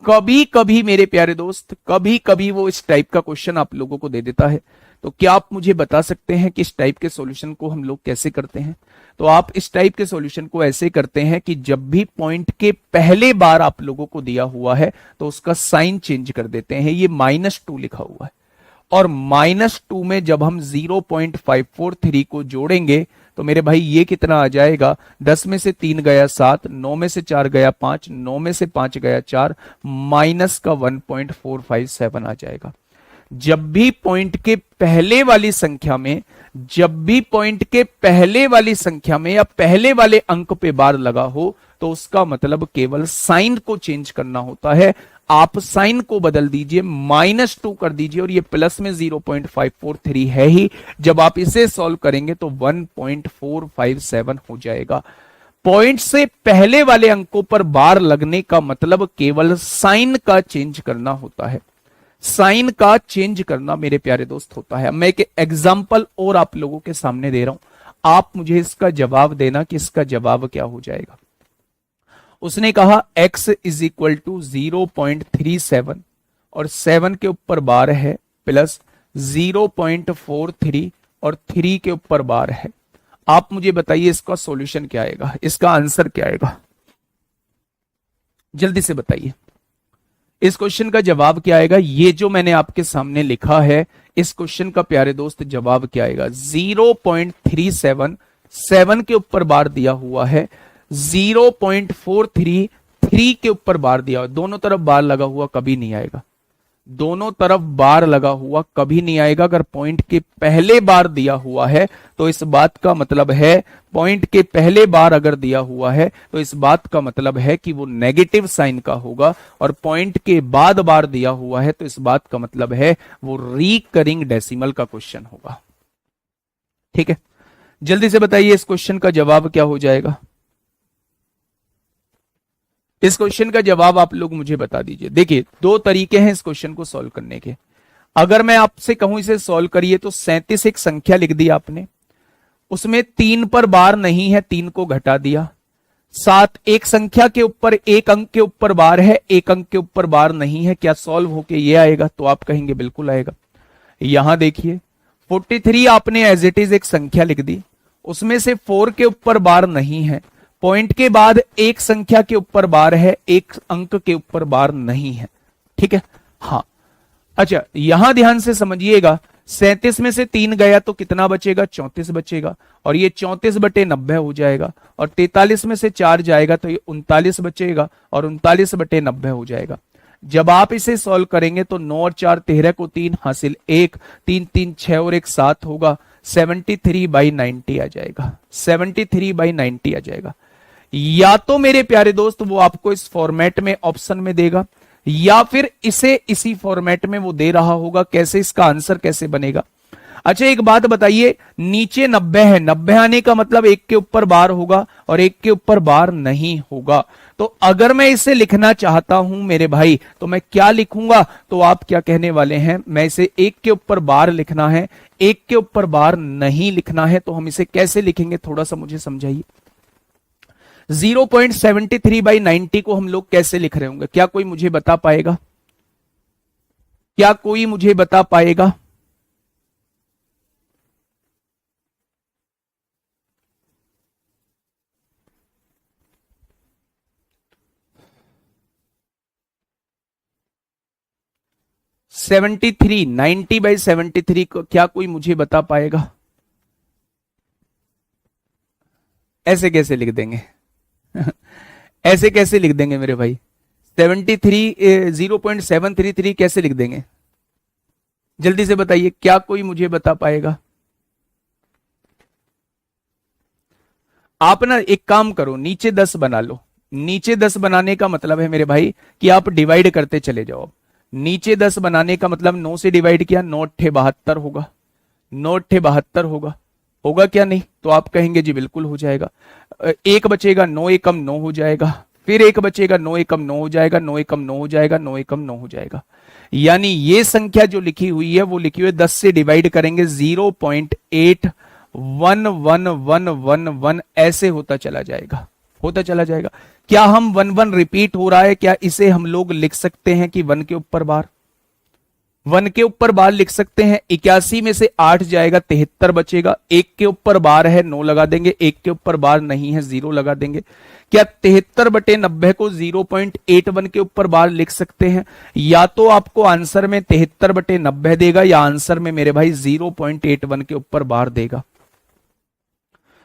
कभी कभी मेरे प्यारे दोस्त, कभी कभी वो इस टाइप का क्वेश्चन आप लोगों को दे देता है। तो क्या आप मुझे बता सकते हैं कि इस टाइप के सॉल्यूशन को हम लोग कैसे करते हैं। तो आप इस टाइप के सॉल्यूशन को ऐसे करते हैं कि जब भी पॉइंट के पहले बार आप लोगों को दिया हुआ है तो उसका साइन चेंज कर देते हैं। ये -2 लिखा हुआ है, और -2 में जब हम 0.543 को जोड़ेंगे तो मेरे भाई ये कितना आ जाएगा, 10 में से 3 गया 7, 9 में से 4 गया 5, 9 में से 5 गया 4, माइनस का 1.457 आ जाएगा। जब भी पॉइंट के पहले वाली संख्या में, जब भी पॉइंट के पहले वाली संख्या में या पहले वाले अंक पे बार लगा हो तो उसका मतलब केवल साइन को चेंज करना होता है। आप साइन को बदल दीजिए, -2 कर दीजिए, और ये प्लस में 0.543 है ही। जब आप इसे सॉल्व करेंगे तो 1.457 हो जाएगा। पॉइंट से पहले वाले अंकों पर बार लगने का मतलब केवल साइन का चेंज करना होता है, साइन का चेंज करना मेरे प्यारे दोस्त होता है। मैं एक एग्जांपल और आप लोगों के सामने दे रहा हूं, आप मुझे इसका जवाब देना कि इसका जवाब क्या हो जाएगा। उसने कहा x इज इक्वल टू 0.37 और 7 के ऊपर बार है, प्लस 0.43 और 3 के ऊपर बार है। आप मुझे बताइए इसका सॉल्यूशन क्या आएगा, इसका आंसर क्या आएगा, जल्दी से बताइए इस क्वेश्चन का जवाब क्या आएगा। ये जो मैंने आपके सामने लिखा है इस क्वेश्चन का प्यारे दोस्त जवाब क्या आएगा। 0.37 7 के ऊपर बार दिया हुआ है, 0.43 3 के ऊपर बार दिया हुआ, दोनों तरफ बार लगा हुआ कभी नहीं आएगा, दोनों तरफ बार लगा हुआ कभी नहीं आएगा। अगर पॉइंट के पहले बार दिया हुआ है तो इस बात का मतलब है, पॉइंट के पहले बार अगर दिया हुआ है तो इस बात का मतलब है कि वो नेगेटिव साइन का होगा, और पॉइंट के बाद बार दिया हुआ है तो इस बात का मतलब है वो रिकरिंग डेसिमल का क्वेश्चन होगा। ठीक है, जल्दी से बताइए इस क्वेश्चन का जवाब क्या हो जाएगा। इस क्वेश्चन का जवाब आप लोग मुझे बता दीजिए। देखिए 2 तरीके हैं इस क्वेश्चन को सॉल्व करने के। अगर मैं आपसे कहूं इसे सॉल्व करिए तो 37 एक संख्या लिख दी आपने, उसमें 3 पर बार नहीं है, 3 को घटा दिया। 7 एक संख्या के ऊपर 1 अंक के ऊपर बार है, 1 अंक के ऊपर बार नहीं है, क्या सॉल्व होके ये आएगा, तो आप कहेंगे बिल्कुल आएगा। यहां देखिए 43 आपने एज इट इज एक संख्या लिख दी, उसमें से 4 के ऊपर बार नहीं है, पॉइंट के बाद एक संख्या के ऊपर बार है, 1 अंक के ऊपर बार नहीं है। ठीक है, हाँ अच्छा यहां ध्यान से समझिएगा, 37 में से 3 गया तो कितना बचेगा, 34 बचेगा, और ये 34/90 हो जाएगा, और 43 में से 4 जाएगा तो ये 39 बचेगा, और 39/90 हो जाएगा। जब आप इसे सॉल्व करेंगे तो 9 और 4 13 को 3 हासिल 1, 3 3 6 और 1 7 होगा, 73/90 आ जाएगा, 73/90 आ जाएगा। या तो मेरे प्यारे दोस्त वो आपको इस फॉर्मेट में ऑप्शन में देगा, या फिर इसे इसी फॉर्मेट में वो दे रहा होगा। कैसे इसका आंसर कैसे बनेगा? अच्छा एक बात बताइए, नीचे 90 है, 90 आने का मतलब एक के ऊपर बार होगा और एक के ऊपर बार नहीं होगा। तो अगर मैं इसे लिखना चाहता हूं मेरे भाई तो मैं क्या लिखूंगा? तो आप क्या कहने वाले हैं, मैं इसे एक के ऊपर बार लिखना है, एक के ऊपर बार नहीं लिखना है। तो हम इसे कैसे लिखेंगे, थोड़ा सा मुझे समझाइए। 0.73/90 को हम लोग कैसे लिख रहे होंगे? क्या कोई मुझे बता पाएगा? क्या कोई मुझे बता पाएगा? सेवेंटी थ्री 90/73 को क्या कोई मुझे बता पाएगा? ऐसे कैसे लिख देंगे? ऐसे कैसे लिख देंगे मेरे भाई? 0.733 कैसे लिख देंगे? जल्दी से बताइए, क्या कोई मुझे बता पाएगा? आप ना एक काम करो, नीचे 10 बना लो। नीचे 10 बनाने का मतलब है मेरे भाई कि आप डिवाइड करते चले जाओ। नीचे 10 बनाने का मतलब 9 से डिवाइड किया, 9 8 72 होगा, 9 8 72 होगा। होगा क्या? नहीं तो आप कहेंगे जी बिल्कुल हो जाएगा। एक बचेगा, 9 एकम 9 हो जाएगा, फिर एक बचेगा, 9 एकम 9 हो जाएगा, 9 एकम 9 हो जाएगा, 9 एकम 9 हो जाएगा। यानी ये संख्या जो लिखी हुई है वो लिखी हुई है 10 से डिवाइड करेंगे 0.81111 ऐसे होता चला जाएगा, होता चला जाएगा। क्या हम 1 1 रिपीट हो रहा है, क्या इसे हम लोग लिख सकते हैं कि 1 के ऊपर बार, 1 के ऊपर बार लिख सकते हैं। 81 में से 8 जाएगा, 73 बचेगा। एक के ऊपर बार है 9 लगा देंगे, एक के ऊपर बार नहीं है 0 लगा देंगे। क्या 73/90 को 0.81 के ऊपर बार लिख सकते हैं? या तो आपको आंसर में 73/90 देगा या आंसर में मेरे भाई 0.81 के ऊपर बार देगा।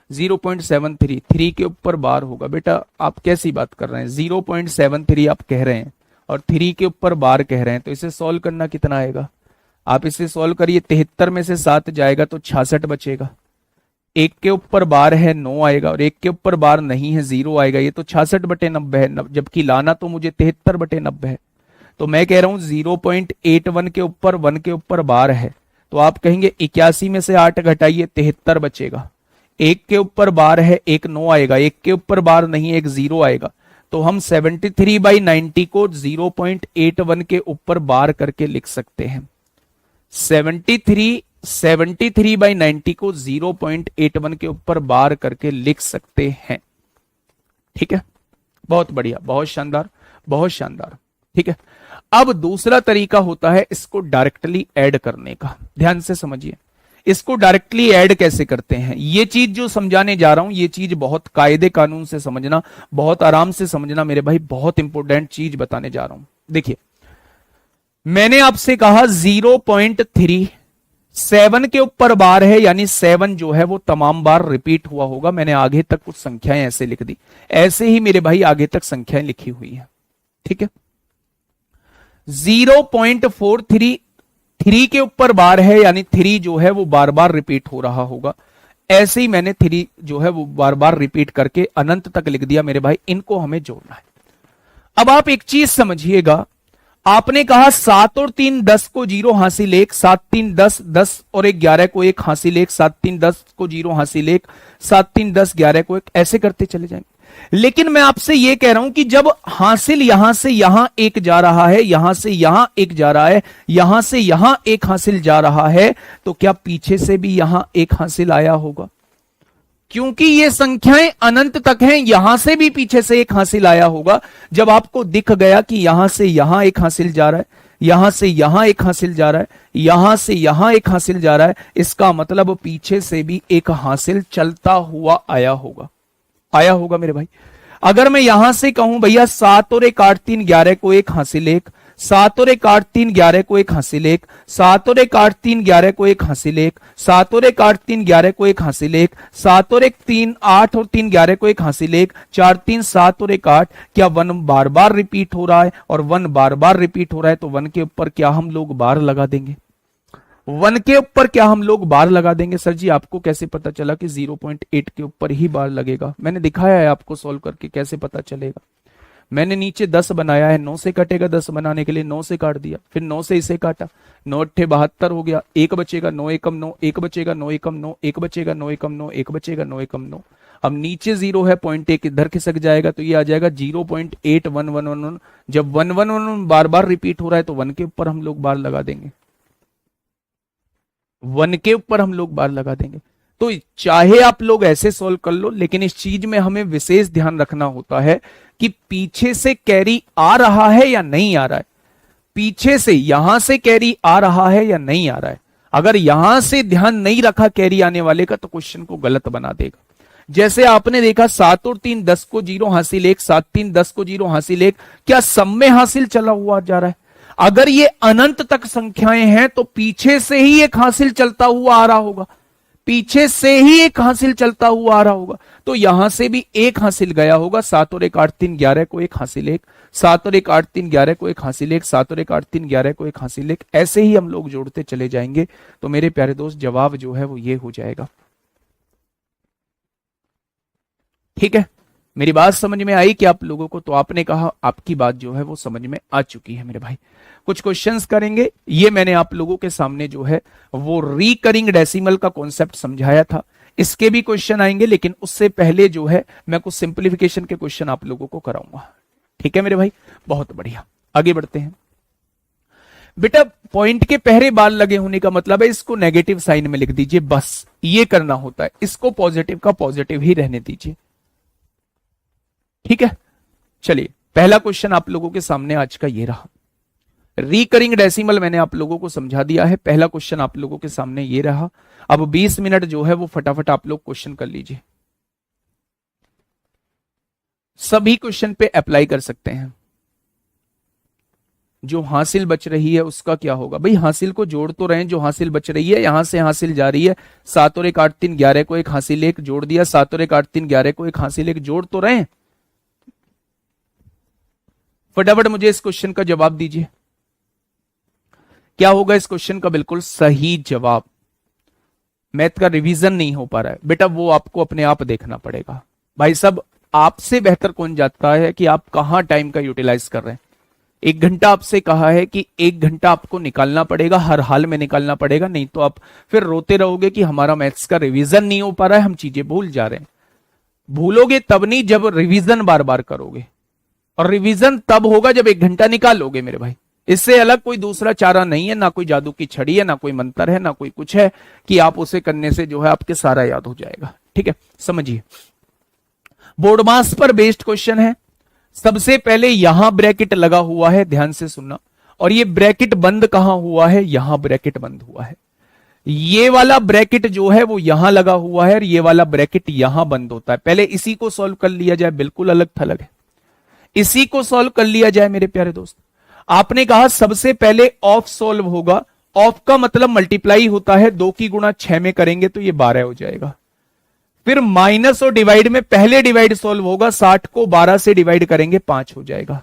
0.733 के ऊपर बार होगा। बेटा आप कैसी बात कर रहे हैं? 0.73 आप कह रहे हैं और 3 के ऊपर बार कह रहे हैं, तो इसे सॉल्व करना कितना आएगा? आप इसे सॉल्व करिए, 73 में से 7 जाएगा तो 66 बचेगा। एक के ऊपर बार है 9 आएगा और एक के ऊपर बार नहीं है 0 आएगा। ये तो 66/90 है, जबकि लाना तो मुझे 73/90 है। तो मैं कह रहा हूं 0.81 के ऊपर 1 के ऊपर बार है, तो आप कहेंगे 81 में से 8 घटाइए, 73 बचेगा। एक के ऊपर बार है, एक 9 आएगा, एक के ऊपर बार नहीं, एक 0 आएगा। तो हम 73/90 को 0.81 के ऊपर बार करके लिख सकते हैं। 73/90 को 0.81 के ऊपर बार करके लिख सकते हैं। ठीक है, बहुत बढ़िया, बहुत शानदार, बहुत शानदार। ठीक है, अब दूसरा तरीका होता है इसको डायरेक्टली ऐड करने का। ध्यान से समझिए, इसको डायरेक्टली ऐड कैसे करते हैं। ये चीज जो समझाने जा रहा हूं, ये चीज बहुत कायदे कानून से समझना, बहुत आराम से समझना मेरे भाई, बहुत इंपॉर्टेंट चीज बताने जा रहा हूं। देखिए, मैंने आपसे कहा 0.37 के ऊपर बार है, यानी 7 जो है वो तमाम बार रिपीट हुआ होगा। मैंने आगे तक कुछ संख्याएं ऐसे लिख दी, ऐसे ही मेरे भाई आगे तक संख्याएं लिखी हुई है। ठीक है, 0.433 के ऊपर बार है, यानी 3 जो है वो बार बार रिपीट हो रहा होगा। ऐसे ही मैंने 3 जो है वो बार बार रिपीट करके अनंत तक लिख दिया मेरे भाई। इनको हमें जोड़ना है। अब आप एक चीज समझिएगा, आपने कहा 7 और 3 10 को 0 हासिल 1, 7 3 10, 10 और 1 11 को 1 हासिल 1, 7 3 10 को 0 हासिल 1, 7 3 10 11 को 1, ऐसे करते चले जाएंगे। लेकिन मैं आपसे यह कह रहा हूं कि जब हासिल यहां से यहां 1 जा रहा है, यहां से यहां 1 जा रहा है, यहां से यहां 1 हासिल जा रहा है, तो क्या पीछे से भी यहां 1 हासिल आया होगा? क्योंकि ये संख्याएं अनंत तक हैं, यहां से भी पीछे से 1 हासिल आया होगा। जब आपको दिख गया कि यहां से यहां 1 हासिल जा रहा है, यहां से यहां 1 हासिल जा रहा है, यहां से यहां 1 हासिल जा रहा है, इसका मतलब पीछे से भी 1 हासिल चलता हुआ आया होगा, आया होगा मेरे भाई। अगर मैं यहां से कहूं भैया 7 और 1 8 3 11 को 1 हासिल 1, 7 और 1 8 3 11 को 1 हासिल 1, 7 और 1 8 3 11 को 1 हासिल 1, 7 और 1 8 3 11 को 1 हासिल 1, 7 और 1 3 8 और 3 11 को 1 हासिल 1, 4 3 7 और 1 8। क्या 1 बार बार रिपीट हो रहा है? और 1 बार बार रिपीट हो रहा है तो 1 के ऊपर क्या हम लोग बार लगा देंगे? 1 के ऊपर क्या हम लोग बार लगा देंगे? सर जी आपको कैसे पता चला कि 0.8 के ऊपर ही बार लगेगा? मैंने दिखाया है आपको सॉल्व करके, कैसे पता चलेगा। मैंने नीचे 10 बनाया है, 9 से कटेगा, 10 बनाने के लिए 9 से काट दिया, फिर 9 से इसे काटा, 9 अट्ठे 72 हो गया, 1 बचेगा, 9 एकम 9, 1 बचेगा, 9 एकम 9, 1 बचेगा, 9 एकम 9, 1 बचेगा, 9 एकम 9। अब नीचे 0 है, 0.1 इधर खिसक जाएगा, तो ये आ जाएगा 0.8111। जब 111 बार बार रिपीट हो रहा है तो 1 के ऊपर हम लोग बार लगा देंगे, 1 के ऊपर हम लोग बार लगा देंगे। तो चाहे आप लोग ऐसे सॉल्व कर लो, लेकिन इस चीज में हमें विशेष ध्यान रखना होता है कि पीछे से कैरी आ रहा है या नहीं आ रहा है, पीछे से यहां से कैरी आ रहा है या नहीं आ रहा है। अगर यहां से ध्यान नहीं रखा कैरी आने वाले का तो क्वेश्चन को गलत बना देगा। जैसे आपने देखा 7 और 3 10 को 0 हासिल 1, 7 3 10 को 0 हासिल 1, क्या सब में हासिल चला हुआ जा रहा है? अगर ये अनंत तक संख्याएं हैं तो पीछे से ही एक हासिल चलता हुआ आ रहा होगा, पीछे से ही एक हासिल चलता हुआ आ रहा होगा। तो यहां से भी एक हासिल गया होगा, 7 और 1 8 3 11 को एक हासिल 1, 7 और 1 8 3 11 को एक हासिल 1, 7 और 1 8 3 11 को एक हासिल 1। ऐसे ही हम लोग जोड़ते चले जाएंगे। तो मेरे प्यारे दोस्त जवाब जो है वो ये हो जाएगा। ठीक है, मेरी बात समझ में आई कि आप लोगों को? तो आपने कहा आपकी बात जो है वो समझ में आ चुकी है मेरे भाई। कुछ क्वेश्चंस करेंगे। ये मैंने आप लोगों के सामने जो है वो रिकरिंग डेसिमल का कॉन्सेप्ट समझाया था, इसके भी क्वेश्चन आएंगे, लेकिन उससे पहले जो है मैं कुछ सिंप्लीफिकेशन के क्वेश्चन आप लोगों को कराऊंगा। ठीक है मेरे भाई, बहुत बढ़िया, आगे बढ़ते हैं। बेटा पॉइंट के पहले बार लगे होने का मतलब है इसको नेगेटिव साइन में लिख दीजिए, बस ये करना होता है। इसको पॉजिटिव का पॉजिटिव ही रहने दीजिए। ठीक है, चलिए पहला क्वेश्चन आप लोगों के सामने आज का ये रहा। रिकरिंग डेसिमल मैंने आप लोगों को समझा दिया है। पहला क्वेश्चन आप लोगों के सामने ये रहा। अब 20 मिनट जो है वो फटाफट आप लोग क्वेश्चन कर लीजिए, सभी क्वेश्चन पे अप्लाई कर सकते हैं। जो हासिल बच रही है उसका क्या होगा? भाई हासिल को जोड़ तो रहे, जो हासिल बच रही है यहां से हासिल जा रही है। 7 और 1 8 3 11 को एक हासिल 1 जोड़ दिया, 7 और 1 8 3 11 को एक हासिल 1 जोड़ तो रहे। फटाफट मुझे इस क्वेश्चन का जवाब दीजिए, क्या होगा इस क्वेश्चन का बिल्कुल सही जवाब? मैथ का रिवीजन नहीं हो पा रहा है बेटा, वो आपको अपने आप देखना पड़ेगा। भाई साहब आपसे बेहतर कौन जानता है कि आप कहां टाइम का यूटिलाइज कर रहे हैं। 1 घंटा आपसे कहा है कि 1 घंटा आपको निकालना पड़ेगा, हर हाल में निकालना पड़ेगा, नहीं तो आप फिर रोते रहोगे कि हमारा मैथ्स का रिवीजन नहीं हो पा रहा है, हम चीजें भूल जा रहे हैं। भूलोगे तब नहीं जब रिवीजन बार बार करोगे, और रिवीजन तब होगा जब 1 घंटा निकालोगे मेरे भाई। इससे अलग कोई दूसरा चारा नहीं है, ना कोई जादू की छड़ी है, ना कोई मंत्र है, ना कोई कुछ है कि आप उसे करने से जो है आपके सारा याद हो जाएगा। ठीक है, समझिए बोर्ड मास पर बेस्ड क्वेश्चन है। सबसे पहले यहां ब्रैकेट लगा हुआ है, ध्यान से सुनना, और ये ब्रैकेट बंद कहां हुआ है? यहां ब्रैकेट बंद हुआ है। ये वाला ब्रैकेट जो है वो यहां लगा हुआ है और ये वाला ब्रैकेट यहां बंद होता है। पहले इसी को सॉल्व कर लिया जाए, बिल्कुल अलग थलग है। इसी को सॉल्व कर लिया जाए मेरे प्यारे दोस्त। आपने कहा सबसे पहले ऑफ सॉल्व होगा। ऑफ का मतलब मल्टीप्लाई होता है, 2 की गुणा 6 में करेंगे तो ये 12 हो जाएगा। फिर माइनस और डिवाइड में पहले डिवाइड सॉल्व होगा, 60 को 12 से डिवाइड करेंगे 5 हो जाएगा,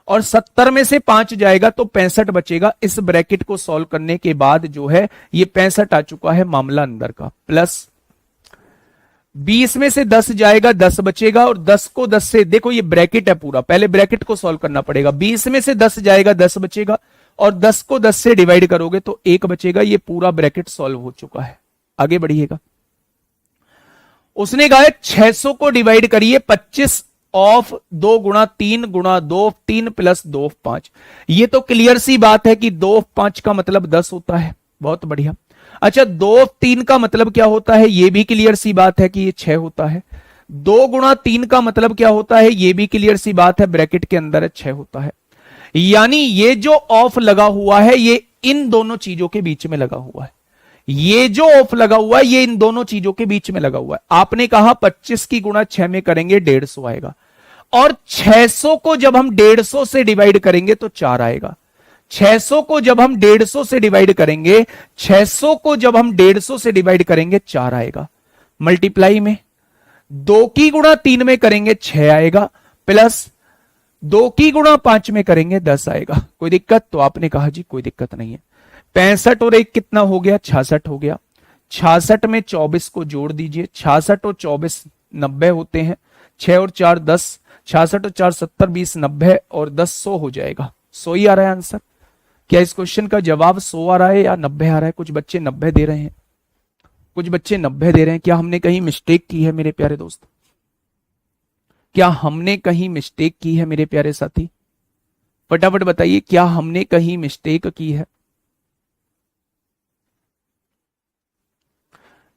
और 70 में से 5 जाएगा तो 65 बचेगा। इस ब्रैकेट को सॉल्व करने के बाद जो है ये 65 आ चुका है मामला अंदर का। प्लस 20 में से 10 जाएगा, 10 बचेगा, और 10 को 10 से, देखो ये ब्रैकेट है पूरा, पहले ब्रैकेट को सॉल्व करना पड़ेगा। 20 में से 10 जाएगा, 10 बचेगा, और 10 को 10 से डिवाइड करोगे तो 1 बचेगा। ये पूरा ब्रैकेट सॉल्व हो चुका है। आगे बढ़िएगा। उसने कहा 600 को डिवाइड करिए 25 ऑफ 2 गुणा 3 गुणा 2 3 प्लस 2 5। ये तो क्लियर सी बात है कि 2 5 का मतलब 10 होता है। बहुत बढ़िया। अच्छा 2 3 का मतलब क्या होता है? ये भी क्लियर सी बात है कि ये 6 होता है। 2 गुणा 3 का मतलब क्या होता है? ये भी क्लियर सी बात है, ब्रैकेट के अंदर 6 होता है। यानी ये जो ऑफ लगा हुआ है ये इन दोनों चीजों के बीच में लगा हुआ है। ये जो ऑफ लगा हुआ है ये इन दोनों चीजों के बीच में लगा हुआ है। आपने कहा 25 की गुणा 6 में करेंगे 150 आएगा, और 600 को जब हम 150 से डिवाइड करेंगे तो 4 आएगा। 600 को जब हम 150 से डिवाइड करेंगे, 600 को जब हम 150 से डिवाइड करेंगे 4 आएगा। मल्टीप्लाई में 2 की गुणा 3 में करेंगे 6 आएगा, प्लस 2 की गुणा 5 में करेंगे 10 आएगा। कोई दिक्कत? तो आपने कहा जी कोई दिक्कत नहीं है। 65 और 1 कितना हो गया, 66 हो गया। 66 में 24 को जोड़ दीजिए, 66 और 24 90 होते हैं, 6 और 4 10, 66 और 4 70, 20 90 और 10 100 हो जाएगा। 100 ही आ रहा है आंसर। क्या इस क्वेश्चन का जवाब 100 आ रहा है या 90 आ रहा है? कुछ बच्चे 90 दे रहे हैं, कुछ बच्चे 90 दे रहे हैं। क्या हमने कहीं मिस्टेक की है मेरे प्यारे दोस्त? क्या हमने कहीं मिस्टेक की है मेरे प्यारे साथी? फटाफट बताइए, क्या हमने कहीं मिस्टेक की है?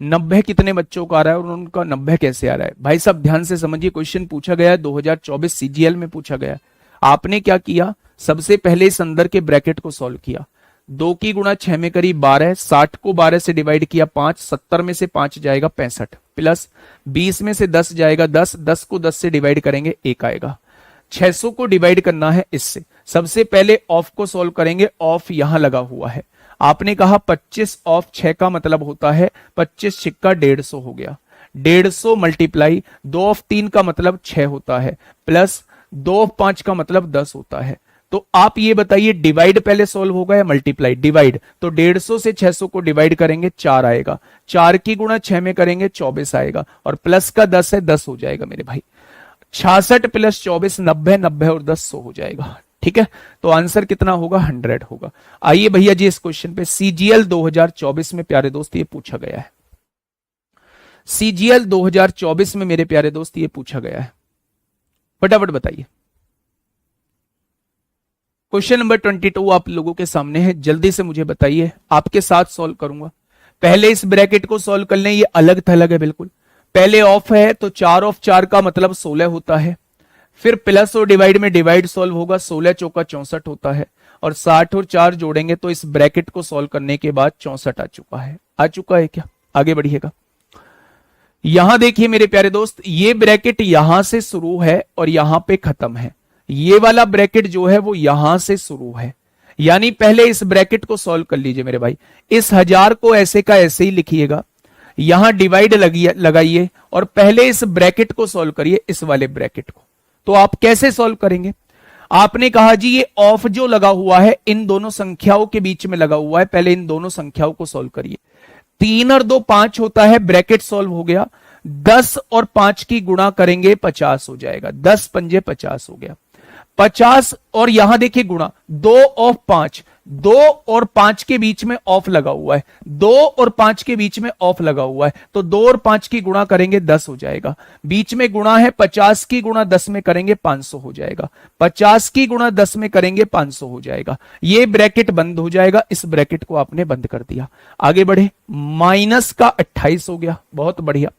90 कितने बच्चों का आ रहा है और उनका 90 कैसे आ रहा है? भाई साहब ध्यान से समझिए, क्वेश्चन पूछा गया है 2024 सीजीएल में पूछा गया है। आपने क्या किया, सबसे पहले इस अंदर के ब्रैकेट को सॉल्व किया। 2 की गुणा 6 में करी 12, 60 को 12 से डिवाइड किया 5, 70 में से 5 जाएगा 65, प्लस 20 में से 10 जाएगा 10, 10 को 10 से डिवाइड करेंगे 1 आएगा। 600 को डिवाइड करना है इससे। सबसे पहले ऑफ को सॉल्व करेंगे, ऑफ यहां लगा हुआ है। आपने कहा 25 ऑफ 6 का मतलब होता है 25 छिक्का 150 हो गया। 150 मल्टीप्लाई 2 ऑफ 3 का मतलब 6 होता है, प्लस 2 ऑफ 5 का मतलब 10 होता है। तो आप ये बताइए, डिवाइड पहले सॉल्व होगा या मल्टीप्लाई? डिवाइड, तो 150 से 600 को डिवाइड करेंगे 4 आएगा, 4 की गुणा 6 में करेंगे 24 आएगा, और प्लस का 10 है 10 हो जाएगा मेरे भाई। 66 प्लस 24 90, 90 और 10 100 हो जाएगा। ठीक है, तो आंसर कितना होगा, 100 होगा। आइए भैया जी, इस क्वेश्चन पे सीजीएल 2024 में प्यारे दोस्त ये पूछा गया है। सीजीएल 2024 में मेरे प्यारे दोस्त ये पूछा गया है, फटाफट बताइए। क्वेश्चन नंबर 22 आप लोगों के सामने है, जल्दी से मुझे बताइए, आपके साथ सॉल्व करूंगा। पहले इस ब्रैकेट को सॉल्व कर लें, ये अलग थलग है बिल्कुल। पहले ऑफ है तो 4 ऑफ 4 का मतलब 16 होता है, फिर प्लस और डिवाइड में डिवाइड सॉल्व होगा, 16 चौका 64 होता है, और 60 और 4 जोड़ेंगे तो इस ब्रैकेट को सॉल्व करने के बाद 64 आ चुका है। आ चुका है क्या? आगे बढ़िएगा। यहां देखिए मेरे प्यारे दोस्त, ये ब्रैकेट यहां से शुरू है और यहां पे खत्म है। ये वाला ब्रैकेट जो है वो यहां से शुरू है, यानी पहले इस ब्रैकेट को सॉल्व कर लीजिए मेरे भाई। इस 1000 को ऐसे का ऐसे ही लिखिएगा, यहां डिवाइड लगाइए और पहले इस ब्रैकेट को सॉल्व करिए, इस वाले ब्रैकेट को। तो आप कैसे सॉल्व करेंगे? आपने कहा जी ये ऑफ जो लगा हुआ है इन दोनों संख्याओं के बीच में लगा हुआ है, पहले इन दोनों संख्याओं को सॉल्व करिए। 3 और 2 5 होता है, ब्रैकेट सॉल्व हो गया। 10 और 5 की गुणा करेंगे 50 हो जाएगा, 10 पंजे 50 हो गया। 50 और यहां देखिए गुणा 2 ऑफ 5, 2 और 5 के बीच में ऑफ लगा हुआ है, 2 और 5 के बीच में ऑफ लगा हुआ है, तो 2 और 5 की गुणा करेंगे 10 हो जाएगा। बीच में गुणा है, 50 की गुणा 10 में करेंगे 500 हो जाएगा, 50 की गुणा 10 में करेंगे 500 हो जाएगा। ये ब्रैकेट बंद हो जाएगा, इस ब्रैकेट को आपने बंद कर दिया। आगे बढ़े, माइनस का 28 हो गया, बहुत बढ़िया।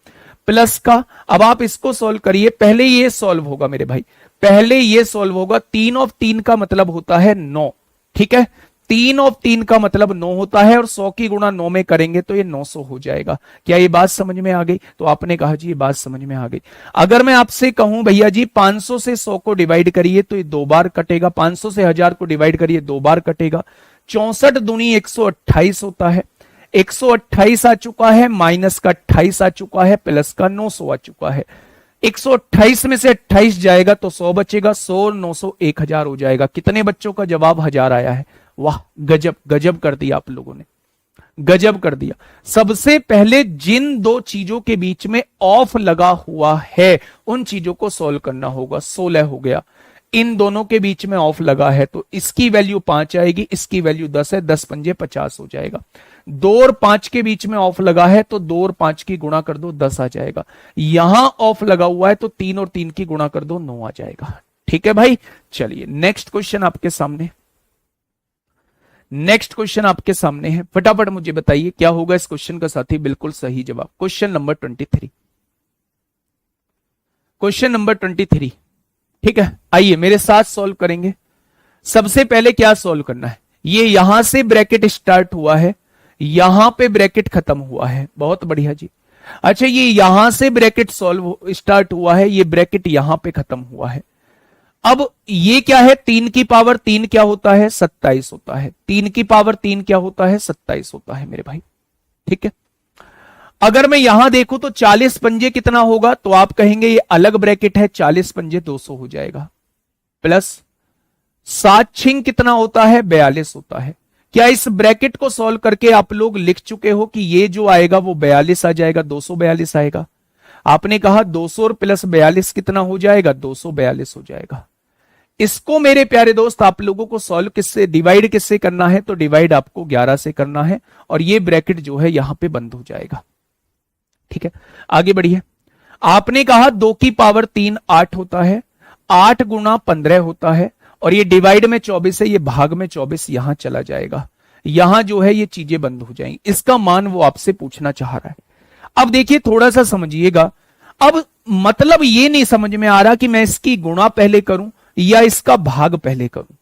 प्लस का, अब आप इसको सॉल्व करिए, पहले ये सॉल्व होगा मेरे भाई, पहले ये सॉल्व होगा। 3 ऑफ 3 का मतलब होता है 9, ठीक है, 3 ऑफ 3 का मतलब 9 होता है, और 100 की गुणा 9 में करेंगे तो ये 900 हो जाएगा। क्या ये बात समझ में आ गई? तो आपने कहा जी ये बात समझ में आ गई। अगर मैं आपसे कहूं भैया जी 500 से 100 को डिवाइड करिए तो ये 2 बार कटेगा, 500 से 1000 को डिवाइड करिए 2 बार कटेगा। 64 दूनी 128 होता है, 128 आ चुका है, माइनस का 28 आ चुका है, प्लस का 900 आ चुका है। 128 में से 28 जाएगा तो 100 बचेगा, 100 900 1000 हो जाएगा। कितने बच्चों का जवाब 1000 आया है? वाह, गजब गजब कर दिया आप लोगों ने, गजब कर दिया। सबसे पहले जिन दो चीजों के बीच में ऑफ लगा हुआ है उन चीजों को सॉल्व करना होगा। 16 हो गया, इन दोनों के बीच में ऑफ लगा है तो इसकी वैल्यू 5 आएगी, इसकी वैल्यू 10 है, 10 पंजे 50 हो जाएगा। 2 और 5 के बीच में ऑफ लगा है तो 2 और 5 की गुणा कर दो 10 आ जाएगा। यहां ऑफ लगा हुआ है तो 3 और 3 की गुणा कर दो 9 आ जाएगा। ठीक है भाई, चलिए नेक्स्ट क्वेश्चन आपके सामने, नेक्स्ट क्वेश्चन आपके सामने है, फटाफट मुझे बताइए क्या होगा इस क्वेश्चन का साथी। बिल्कुल सही जवाब, क्वेश्चन नंबर 23, क्वेश्चन नंबर 23। ठीक है, आइए मेरे साथ सॉल्व करेंगे। सबसे पहले क्या सॉल्व करना है, ये यहां से ब्रैकेट स्टार्ट हुआ है, यहां पे ब्रैकेट खत्म हुआ है, बहुत बढ़िया जी। अच्छा, ये यहां से ब्रैकेट सॉल्व स्टार्ट हुआ है, ये ब्रैकेट यहां पे खत्म हुआ है। अब ये क्या है, 3 की पावर 3 क्या होता है, 27 होता है। 3 की पावर 3 क्या होता है, 27 होता है मेरे भाई। ठीक है, अगर मैं यहां देखूं तो 40 पंजे कितना होगा, तो आप कहेंगे ये अलग ब्रैकेट है, 40 पंजे 200 हो जाएगा, प्लस 7 छिंग कितना होता है, 42 होता है। क्या इस ब्रैकेट को सॉल्व करके आप लोग लिख चुके हो कि ये जो आएगा वो 42 आ जाएगा, 242 आएगा? आपने कहा 200 और प्लस 42 कितना हो जाएगा? 242 हो जाएगा। इसको मेरे प्यारे दोस्त आप लोगों को सॉल्व किससे, डिवाइड किससे करना है? तो डिवाइड आपको 11 से करना है और ये ब्रैकेट जो है यहां पे बंद हो जाएगा। ठीक है, आगे बढ़िए। आपने कहा 2 की पावर 3 8 होता है, 8 गुना 15 होता है, और ये डिवाइड में 24 है, ये भाग में 24 यहां चला जाएगा। यहां जो है ये चीजें बंद हो जाएंगी। इसका मान वो आपसे पूछना चाह रहा है। अब देखिए थोड़ा सा समझिएगा। अब मतलब ये नहीं समझ में आ रहा कि मैं इसकी गुणा पहले करूं या इसका भाग पहले करूं,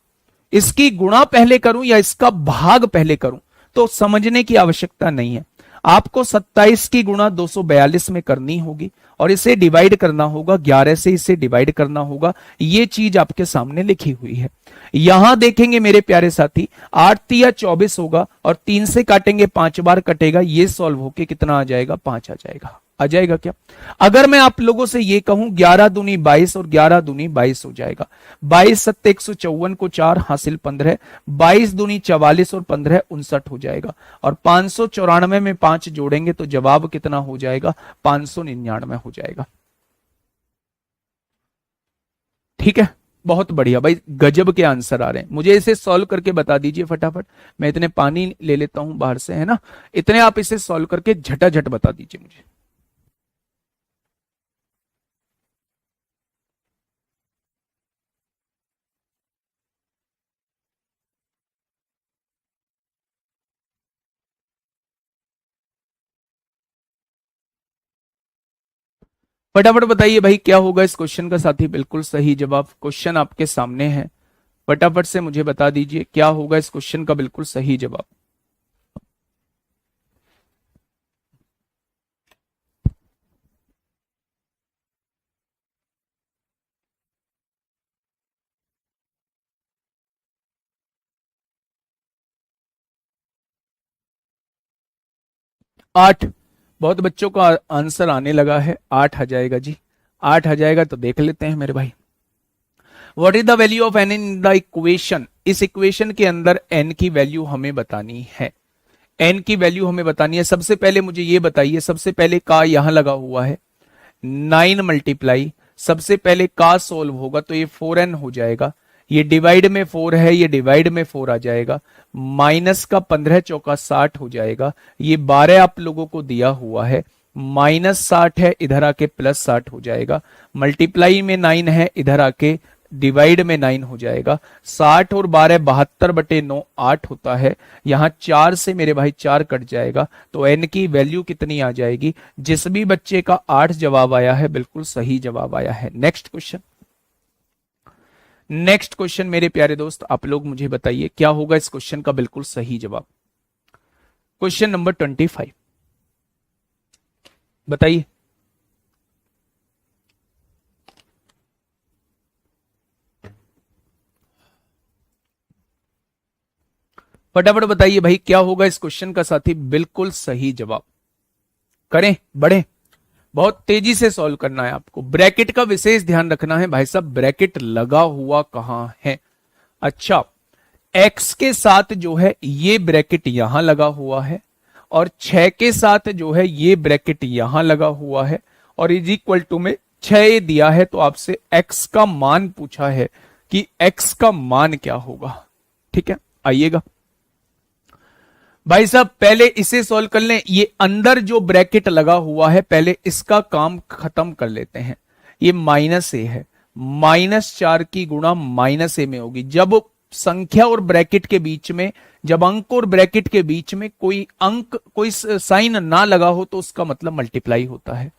इसकी गुणा पहले करूं या इसका भाग पहले करूं। तो समझने की आवश्यकता नहीं है। आपको 27 की गुणा 242 में करनी होगी और इसे डिवाइड करना होगा, 11 से इसे डिवाइड करना होगा। ये चीज आपके सामने लिखी हुई है। यहां देखेंगे मेरे प्यारे साथी, 8 तिया 24 होगा और 3 से काटेंगे 5 बार कटेगा। ये सॉल्व होके कितना आ जाएगा? 5 आ जाएगा। आ जाएगा क्या? अगर मैं आप लोगों से ये कहूं 11 दूनी 22 और 11 दूनी 22 हो जाएगा। 22 सत्ते 154 को 4 हासिल 15, 22 दूनी 44 और 15 59 हो जाएगा। और 594 में 5 जोड़ेंगे तो जवाब कितना हो जाएगा? 599 हो जाएगा। ठीक है, बहुत बढ़िया भाई, गजब के आंसर आ रहे हैं। मुझे इसे सॉल्व करके बता दीजिए फटाफट। मैं इतने पानी ले लेता हूं बाहर से, है ना। इतने आप इसे सॉल्व करके झटाझट बता दीजिए मुझे। फटाफट बताइए भाई क्या होगा इस क्वेश्चन का साथी? बिल्कुल सही जवाब। क्वेश्चन आपके सामने है, फटाफट से मुझे बता दीजिए क्या होगा इस क्वेश्चन का बिल्कुल सही जवाब। आठ। बहुत बच्चों का आंसर आने लगा है। 8 आ जाएगा जी, 8 आ जाएगा। तो देख लेते हैं मेरे भाई। What is the value of N in the equation? इस इक्वेशन के अंदर एन की वैल्यू हमें बतानी है। एन की वैल्यू हमें बतानी है। सबसे पहले मुझे ये बताइए, सबसे पहले का यहां लगा हुआ है 9 मल्टीप्लाई, सबसे पहले का सोल्व होगा तो ये 4n हो जाएगा। ये डिवाइड में 4 है, ये डिवाइड में 4 आ जाएगा। माइनस का 15 चौका 60 हो जाएगा। ये 12 आप लोगों को दिया हुआ है, माइनस 60 है, इधर आके प्लस 60 हो जाएगा। मल्टीप्लाई में 9 है, इधर आके डिवाइड में 9 हो जाएगा। 60 और 12 72/9 8 होता है। यहां 4 से मेरे भाई 4 कट जाएगा तो n की वैल्यू कितनी आ जाएगी? जिस भी बच्चे का 8 जवाब आया है बिल्कुल सही जवाब आया है। Next question. नेक्स्ट क्वेश्चन मेरे प्यारे दोस्त आप लोग मुझे बताइए क्या होगा इस क्वेश्चन का बिल्कुल सही जवाब। क्वेश्चन नंबर 25 बताइए। फटाफट बताइए भाई क्या होगा इस क्वेश्चन का साथी बिल्कुल सही जवाब। करें, बढ़े, बहुत तेजी से सॉल्व करना है आपको। ब्रैकेट का विशेष ध्यान रखना है भाई साहब। ब्रैकेट लगा हुआ कहां है? अच्छा, x के साथ जो है ये ब्रैकेट यहां लगा हुआ है और 6 के साथ जो है ये ब्रैकेट यहां लगा हुआ है और इज इक्वल टू में 6 दिया है। तो आपसे x का मान पूछा है कि x का मान क्या होगा। ठीक है, आइएगा भाई साहब, पहले इसे सॉल्व कर लें। ये अंदर जो ब्रैकेट लगा हुआ है पहले इसका काम खत्म कर लेते हैं। ये माइनस ए है, -4 की गुणा माइनस ए में होगी। जब संख्या और ब्रैकेट के बीच में, जब अंक और ब्रैकेट के बीच में कोई अंक, कोई साइन ना लगा हो तो उसका मतलब मल्टीप्लाई होता है।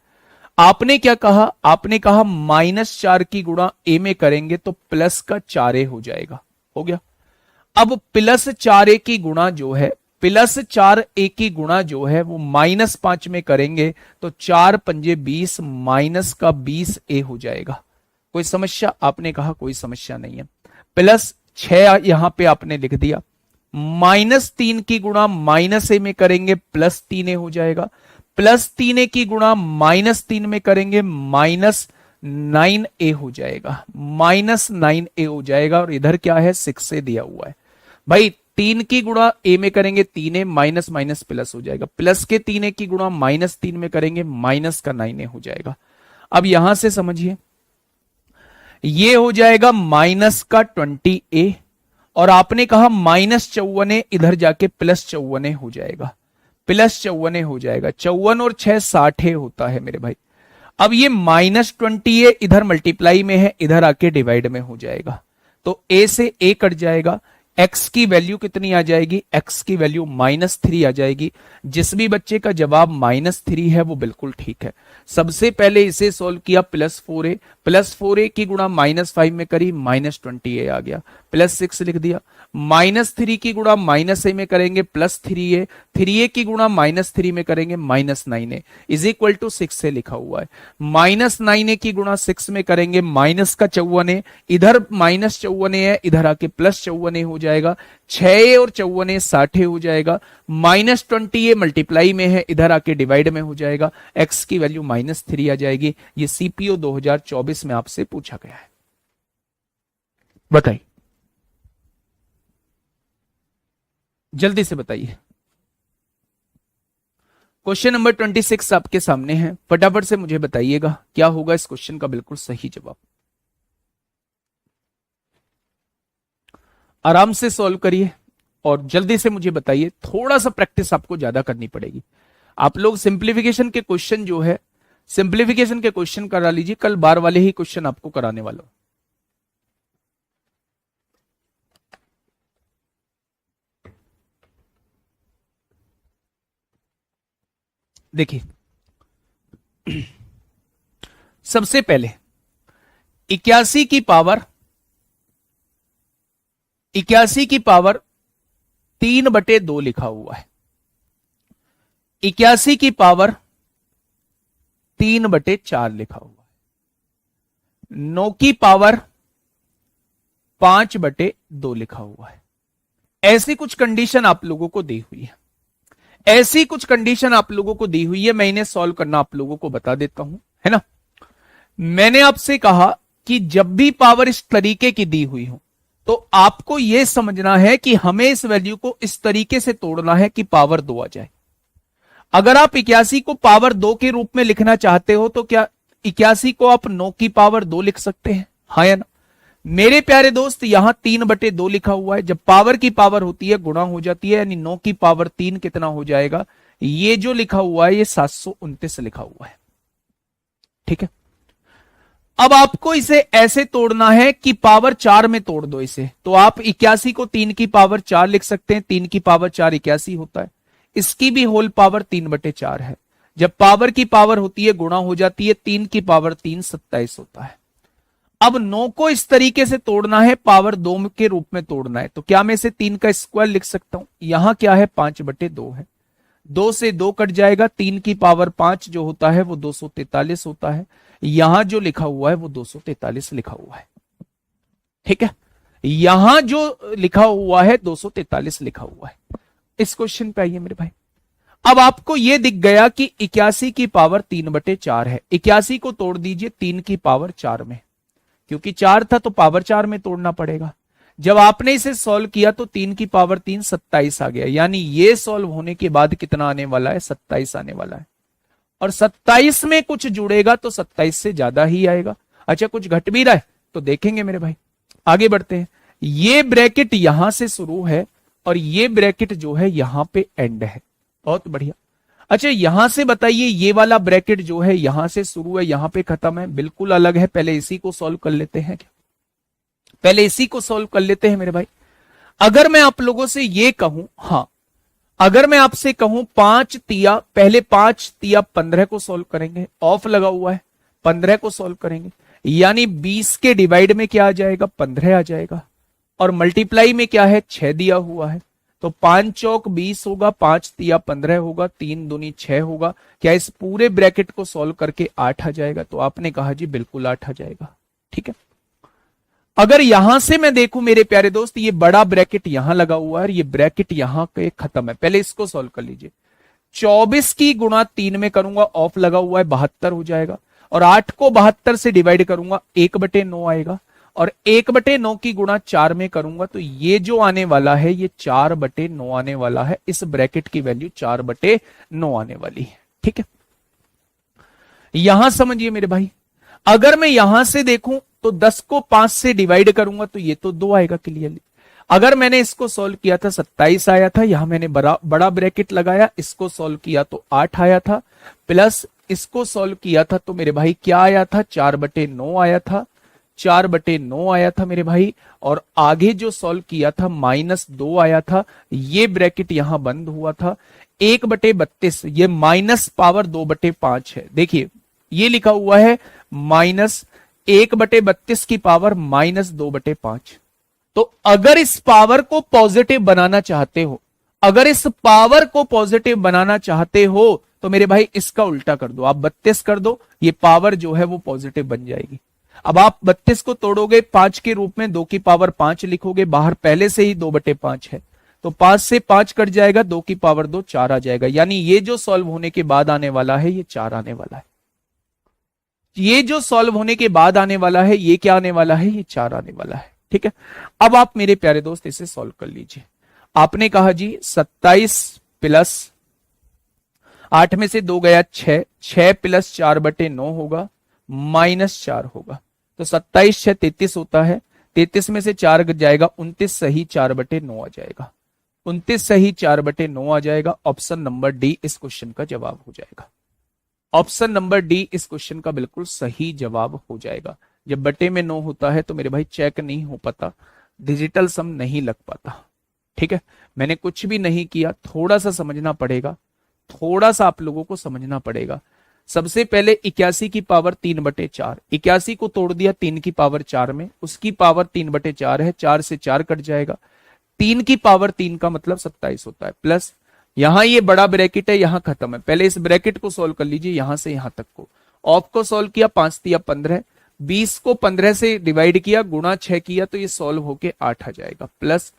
आपने क्या कहा? आपने कहा -4 की गुणा ए में करेंगे तो प्लस का 4a हो जाएगा। हो गया। अब +4a की गुणा जो है, +4a की गुणा जो है वो -5 में करेंगे तो 4 पंजे 20, माइनस का 20a हो जाएगा। कोई समस्या? आपने कहा कोई समस्या नहीं है। +6 यहां पे आपने लिख दिया। -3 की गुणा -a में करेंगे +3a हो जाएगा। +3a की गुणा -3 में करेंगे -9a हो जाएगा। -9a हो जाएगा और इधर क्या है? 6a दिया हुआ है। भाई 3 की गुणा ए में करेंगे 3a, माइनस माइनस प्लस हो जाएगा, प्लस के 3a की गुणा माइनस 3 में करेंगे माइनस का 9a हो जाएगा। अब यहां से समझिए, ये हो जाएगा माइनस का 20a, और आपने कहा माइनस 54a, इधर जाके प्लस 54a हो जाएगा, प्लस 54a हो जाएगा। 54 और 6 60 होता है मेरे भाई। अब ये माइनस 20a इधर मल्टीप्लाई में है, इधर आके डिवाइड में हो जाएगा, तो a से a कट जाएगा। x की वैल्यू कितनी आ जाएगी, x की वैल्यू -3 आ जाएगी। जिस भी बच्चे का जवाब -3 है वो बिल्कुल ठीक है। सबसे पहले इसे सॉल्व किया, +4a की गुणा -5 में करी, -20a आ गया, +6 लिख दिया। -3 की गुणा -a में करेंगे +3a, 3a की गुणा -3 में करेंगे -9a इज इक्वल टू 6 से लिखा हुआ है। -9a की गुणा 6 में करेंगे माइनस का 54a, इधर -54a है, इधर आके +54a हो जाएगा। 6a और 54a 60 हो जाएगा, -20a मल्टीप्लाई में है, इधर आके डिवाइड में हो जाएगा, x की वैल्यू -3 आ जाएगी। ये सीपीओ 2024 में आपसे पूछा गया है, बताइए, जल्दी से बताइए। क्वेश्चन नंबर 26 आपके सामने है, फटाफट से मुझे बताइएगा क्या होगा इस क्वेश्चन का बिल्कुल सही जवाब। आराम से सॉल्व करिए और जल्दी से मुझे बताइए। थोड़ा सा प्रैक्टिस आपको ज्यादा करनी पड़ेगी। आप लोग सिंप्लीफिकेशन के क्वेश्चन जो है, सिंप्लीफिकेशन के क्वेश्चन करा लीजिए, कल बार वाले ही क्वेश्चन आपको कराने वाला हूं। देखिए, सबसे पहले 81 की पावर 3/2 लिखा हुआ है। 81 की पावर 3/4 लिखा हुआ है। 9 की पावर 5/2 लिखा हुआ है। ऐसी कुछ कंडीशन आप लोगों को दी हुई है, ऐसी कुछ कंडीशन आप लोगों को दी हुई है। मैं इन्हें सॉल्व करना आप लोगों को बता देता हूं, है ना। मैंने आपसे कहा कि जब भी पावर इस तरीके की दी हुई हो तो आपको यह समझना है कि हमें इस वैल्यू को इस तरीके से तोड़ना है कि पावर 2 आ जाए। अगर आप 81 को पावर 2 के रूप में लिखना चाहते हो तो क्या 81 को आप 9 की पावर 2 लिख सकते हैं, हाँ या ना। मेरे प्यारे दोस्त, यहां 3/2 लिखा हुआ है। जब पावर की पावर होती है गुणा हो जाती है, यानी 9 की पावर 3 कितना हो जाएगा, ये जो लिखा हुआ है ये 729 लिखा हुआ है, ठीक है। अब आपको इसे ऐसे तोड़ना है कि पावर 4 में तोड़ दो इसे, तो आप 81 को 3 की पावर 4 लिख सकते हैं। 3 की पावर 4 81 होता है, इसकी भी होल पावर 3/4 है। जब पावर की पावर होती है गुणा हो जाती है, 3 की पावर 3 27 होता है। अब 9 को इस तरीके से तोड़ना है, पावर 2 के रूप में तोड़ना है, तो क्या मैं इसे 3 का स्क्वायर लिख सकता हूं। यहां क्या है, 5/2 है, 2 से 2 कट जाएगा, 3 की पावर 5 जो होता है वो 243 होता है। यहां जो लिखा हुआ है वो 243 लिखा हुआ है, ठीक है। यहां जो लिखा हुआ है 243 लिखा हुआ है। इस क्वेश्चन पे आइए मेरे भाई। अब आपको यह दिख गया कि 81 की पावर 3/4 है। 81 को तोड़ दीजिए 3 की पावर 4 में, क्योंकि 4 था तो पावर 4 में तोड़ना पड़ेगा। जब आपने इसे सॉल्व किया तो 3 की पावर 3 27 आ गया, यानी ये सॉल्व होने के बाद कितना आने वाला है, 27 आने वाला है। और 27 में कुछ जुड़ेगा तो 27 से ज्यादा ही आएगा। अच्छा, कुछ घट भी रहा है तो देखेंगे मेरे भाई। आगे बढ़ते हैं। ये ब्रैकेट यहां से शुरू है और ये ब्रैकेट जो है यहां पे एंड है, बहुत बढ़िया। अच्छा, यहां से बताइए, ये वाला ब्रैकेट जो है यहां से शुरू है यहां पे खत्म है, बिल्कुल अलग है। पहले इसी को सॉल्व कर लेते हैं क्या, पहले इसी को सॉल्व कर लेते हैं मेरे भाई। अगर मैं आप लोगों से ये कहूं, हाँ, अगर मैं आपसे कहूं 5 तिया, पहले 5 तिया 15 को सॉल्व करेंगे, ऑफ लगा हुआ है, 15 को सॉल्व करेंगे, यानी 20 के डिवाइड में क्या आ जाएगा, 15 आ जाएगा। और मल्टीप्लाई में क्या है, 6 दिया हुआ है, तो 5 चौक 20 होगा, 5 तिया 15 होगा, 3 दूनी 6 होगा। क्या इस पूरे ब्रैकेट को सॉल्व करके 8 आ जाएगा, तो आपने कहा जी बिल्कुल 8 आ जाएगा, ठीक है। अगर यहां से मैं देखूं मेरे प्यारे दोस्त, ये बड़ा ब्रैकेट यहां लगा हुआ है और ये ब्रैकेट यहां पे खत्म है। पहले इसको सॉल्व कर लीजिए। 24 की गुणा 3 में करूंगा, ऑफ लगा हुआ है, 72 हो जाएगा। और 8 को 72 से डिवाइड करूंगा, 1/9 आएगा। और 1/9 की गुणा 4 में करूंगा तो ये जो आने वाला है ये 4/9 आने वाला है। इस ब्रैकेट की वैल्यू 4/9 आने वाली है। ठीक है, यहां समझिए मेरे भाई, अगर मैं यहां से देखूं तो 10 को 5 से डिवाइड करूंगा तो ये तो 2 आएगा क्लियरली। अगर मैंने इसको सॉल्व किया था 27 आया था, यहां मैंने बड़ा ब्रैकेट लगाया, इसको सॉल्व किया तो 8 आया था, प्लस इसको सॉल्व किया था तो मेरे भाई क्या आया था, 4/9 आया था, 4/9 आया था मेरे भाई। और आगे जो सॉल्व किया था -2 आया था, ये ब्रैकेट यहां बंद हुआ था। 1/32 ये माइनस पावर 2/5 है। देखिए ये लिखा हुआ है -1/32 की पावर -2/5। तो अगर इस पावर को पॉजिटिव बनाना चाहते हो, अगर इस पावर को पॉजिटिव बनाना चाहते हो तो मेरे भाई इसका उल्टा कर दो, आप 32 कर दो, ये पावर जो है वो पॉजिटिव बन जाएगी। अब आप 32 को तोड़ोगे 5 के रूप में, 2 की पावर 5 लिखोगे, बाहर पहले से ही 2/5 है तो 5 से 5 कट जाएगा, 2 की पावर 2 4 आ जाएगा। यानी ये जो सॉल्व होने के बाद आने वाला है ये 4 आने वाला है। ये जो सॉल्व होने के बाद आने वाला है ये क्या आने वाला है, ये 4 आने वाला है। ठीक है, अब आप मेरे प्यारे दोस्त इसे सॉल्व कर लीजिए। आपने कहा जी 27 प्लस 8 में से 2 गया 6, 6 प्लस 4/9 होगा, -4 होगा। तो 27 6 33 होता है, 33 में से 4 जाएगा 29 सही 4/9 आ जाएगा, 29 सही 4/9 आ जाएगा। ऑप्शन नंबर डी इस क्वेश्चन का जवाब हो जाएगा। ऑप्शन नंबर डी इस क्वेश्चन का बिल्कुल सही जवाब हो जाएगा। जब बटे में 9 होता है तो मेरे भाई चेक नहीं हो पाता, डिजिटल सम नहीं लग पाता। ठीक है, मैंने कुछ भी नहीं किया, थोड़ा सा समझना पड़ेगा, थोड़ा सा आप लोगों को समझना पड़ेगा। सबसे पहले 81 की पावर 3/4, 81 को तोड़ दिया 3 की पावर 4 में, उसकी पावर 3/4 है, 4 से 4 कट जाएगा, 3 की पावर 3 का मतलब 27 होता है, प्लस यहां ये बड़ा ब्रैकेट है, यहां खत्म है। पहले इस ब्रैकेट को सोल्व कर लीजिए, यहां से यहां तक को। ऑफ को सोल्व किया 5 तिया 15, 20 को 15 से डिवाइड किया, गुणा 6 किया तो ये सोल्व होके 8 आ जाएगा, प्लस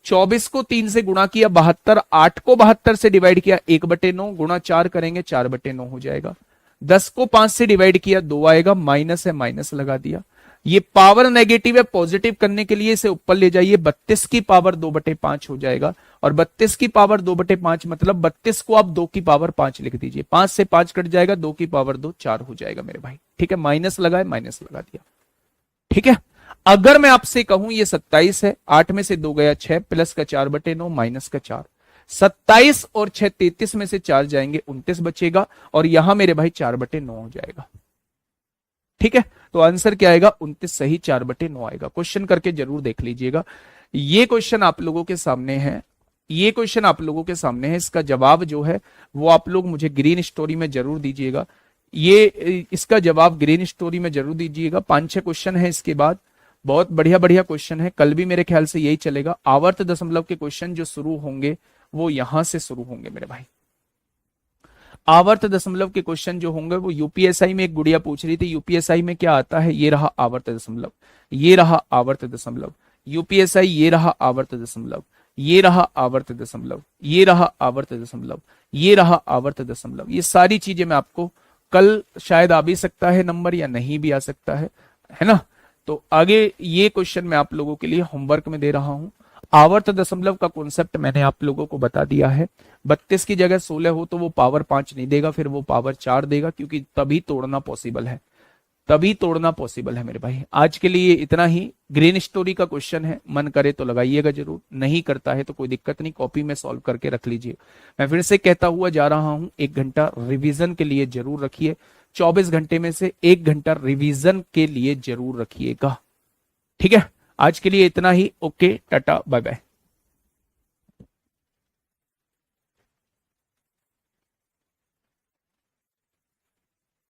24 को 3 से गुणा किया 72, 8 को 72 से डिवाइड किया 1/9, गुणा 4 करेंगे 4/9 हो जाएगा। 10 को 5 से डिवाइड किया 2 आएगा, माइनस है माइनस लगा दिया। ये पावर नेगेटिव है, पॉजिटिव करने के लिए इसे ऊपर ले जाइए, 32 की पावर 2/5 हो जाएगा। और 32 की पावर 2/5 मतलब 32 को आप 2 की पावर 5 लिख दीजिए, 5 से 5 कट जाएगा, 2 की पावर 2 4 हो जाएगा मेरे भाई। ठीक है, माइनस लगाए माइनस लगा दिया। ठीक है, अगर मैं आपसे कहूं ये 27 है, 8 में से 2 गया 6, प्लस का 4/9 माइनस का 4, 27 और 6 33 में से 4 जाएंगे 29 बचेगा, और यहां मेरे भाई 4/9 हो जाएगा। ठीक है, तो आंसर क्या आएगा, 29 सही 4/9 आएगा। क्वेश्चन करके जरूर देख लीजिएगा। ये क्वेश्चन आप लोगों के सामने है, ये क्वेश्चन आप लोगों के सामने है। इसका जवाब जो है वो आप लोग मुझे ग्रीन स्टोरी में जरूर दीजिएगा। ये इसका जवाब ग्रीन स्टोरी में जरूर दीजिएगा। 5-6 क्वेश्चन है इसके बाद, बहुत बढ़िया बढ़िया क्वेश्चन है। कल भी मेरे ख्याल से यही चलेगा। आवर्त दशमलव के क्वेश्चन जो शुरू होंगे वो यहां से शुरू होंगे मेरे भाई। आवर्त दशमलव के क्वेश्चन जो होंगे वो यूपीएसआई में, एक गुड़िया पूछ रही थी यूपीएसआई में क्या आता है, ये रहा आवर्त दशमलव, ये रहा आवर्त दशमलव, यूपीएसआई ये रहा आवर्त दशमलव, ये रहा आवर्त दशमलव, ये रहा आवर्त दशमलव, ये रहा आवर्त दशमलव। ये सारी चीजें मैं आपको कल शायद आ भी सकता है नंबर या नहीं भी आ सकता है ना। तो आगे ये क्वेश्चन मैं आप लोगों के लिए होमवर्क में दे रहा हूं। आवर्त दशमलव का कॉन्सेप्ट मैंने आप लोगों को बता दिया है। 32 की जगह 16 हो तो वो पावर 5 नहीं देगा, फिर वो पावर 4 देगा, क्योंकि तभी तोड़ना पॉसिबल है, तभी तोड़ना पॉसिबल है मेरे भाई। आज के लिए इतना ही। ग्रीन स्टोरी का क्वेश्चन है, मन करे तो लगाइएगा जरूर, नहीं करता है तो कोई दिक्कत नहीं, कॉपी में सॉल्व करके रख लीजिए। मैं फिर से कहता हुआ जा रहा हूं, 1 घंटा रिवीजन के लिए जरूर रखिए। 24 घंटे में से 1 घंटा रिवीजन के लिए जरूर रखिएगा। ठीक है, आज के लिए इतना ही। Okay, tata bye bye.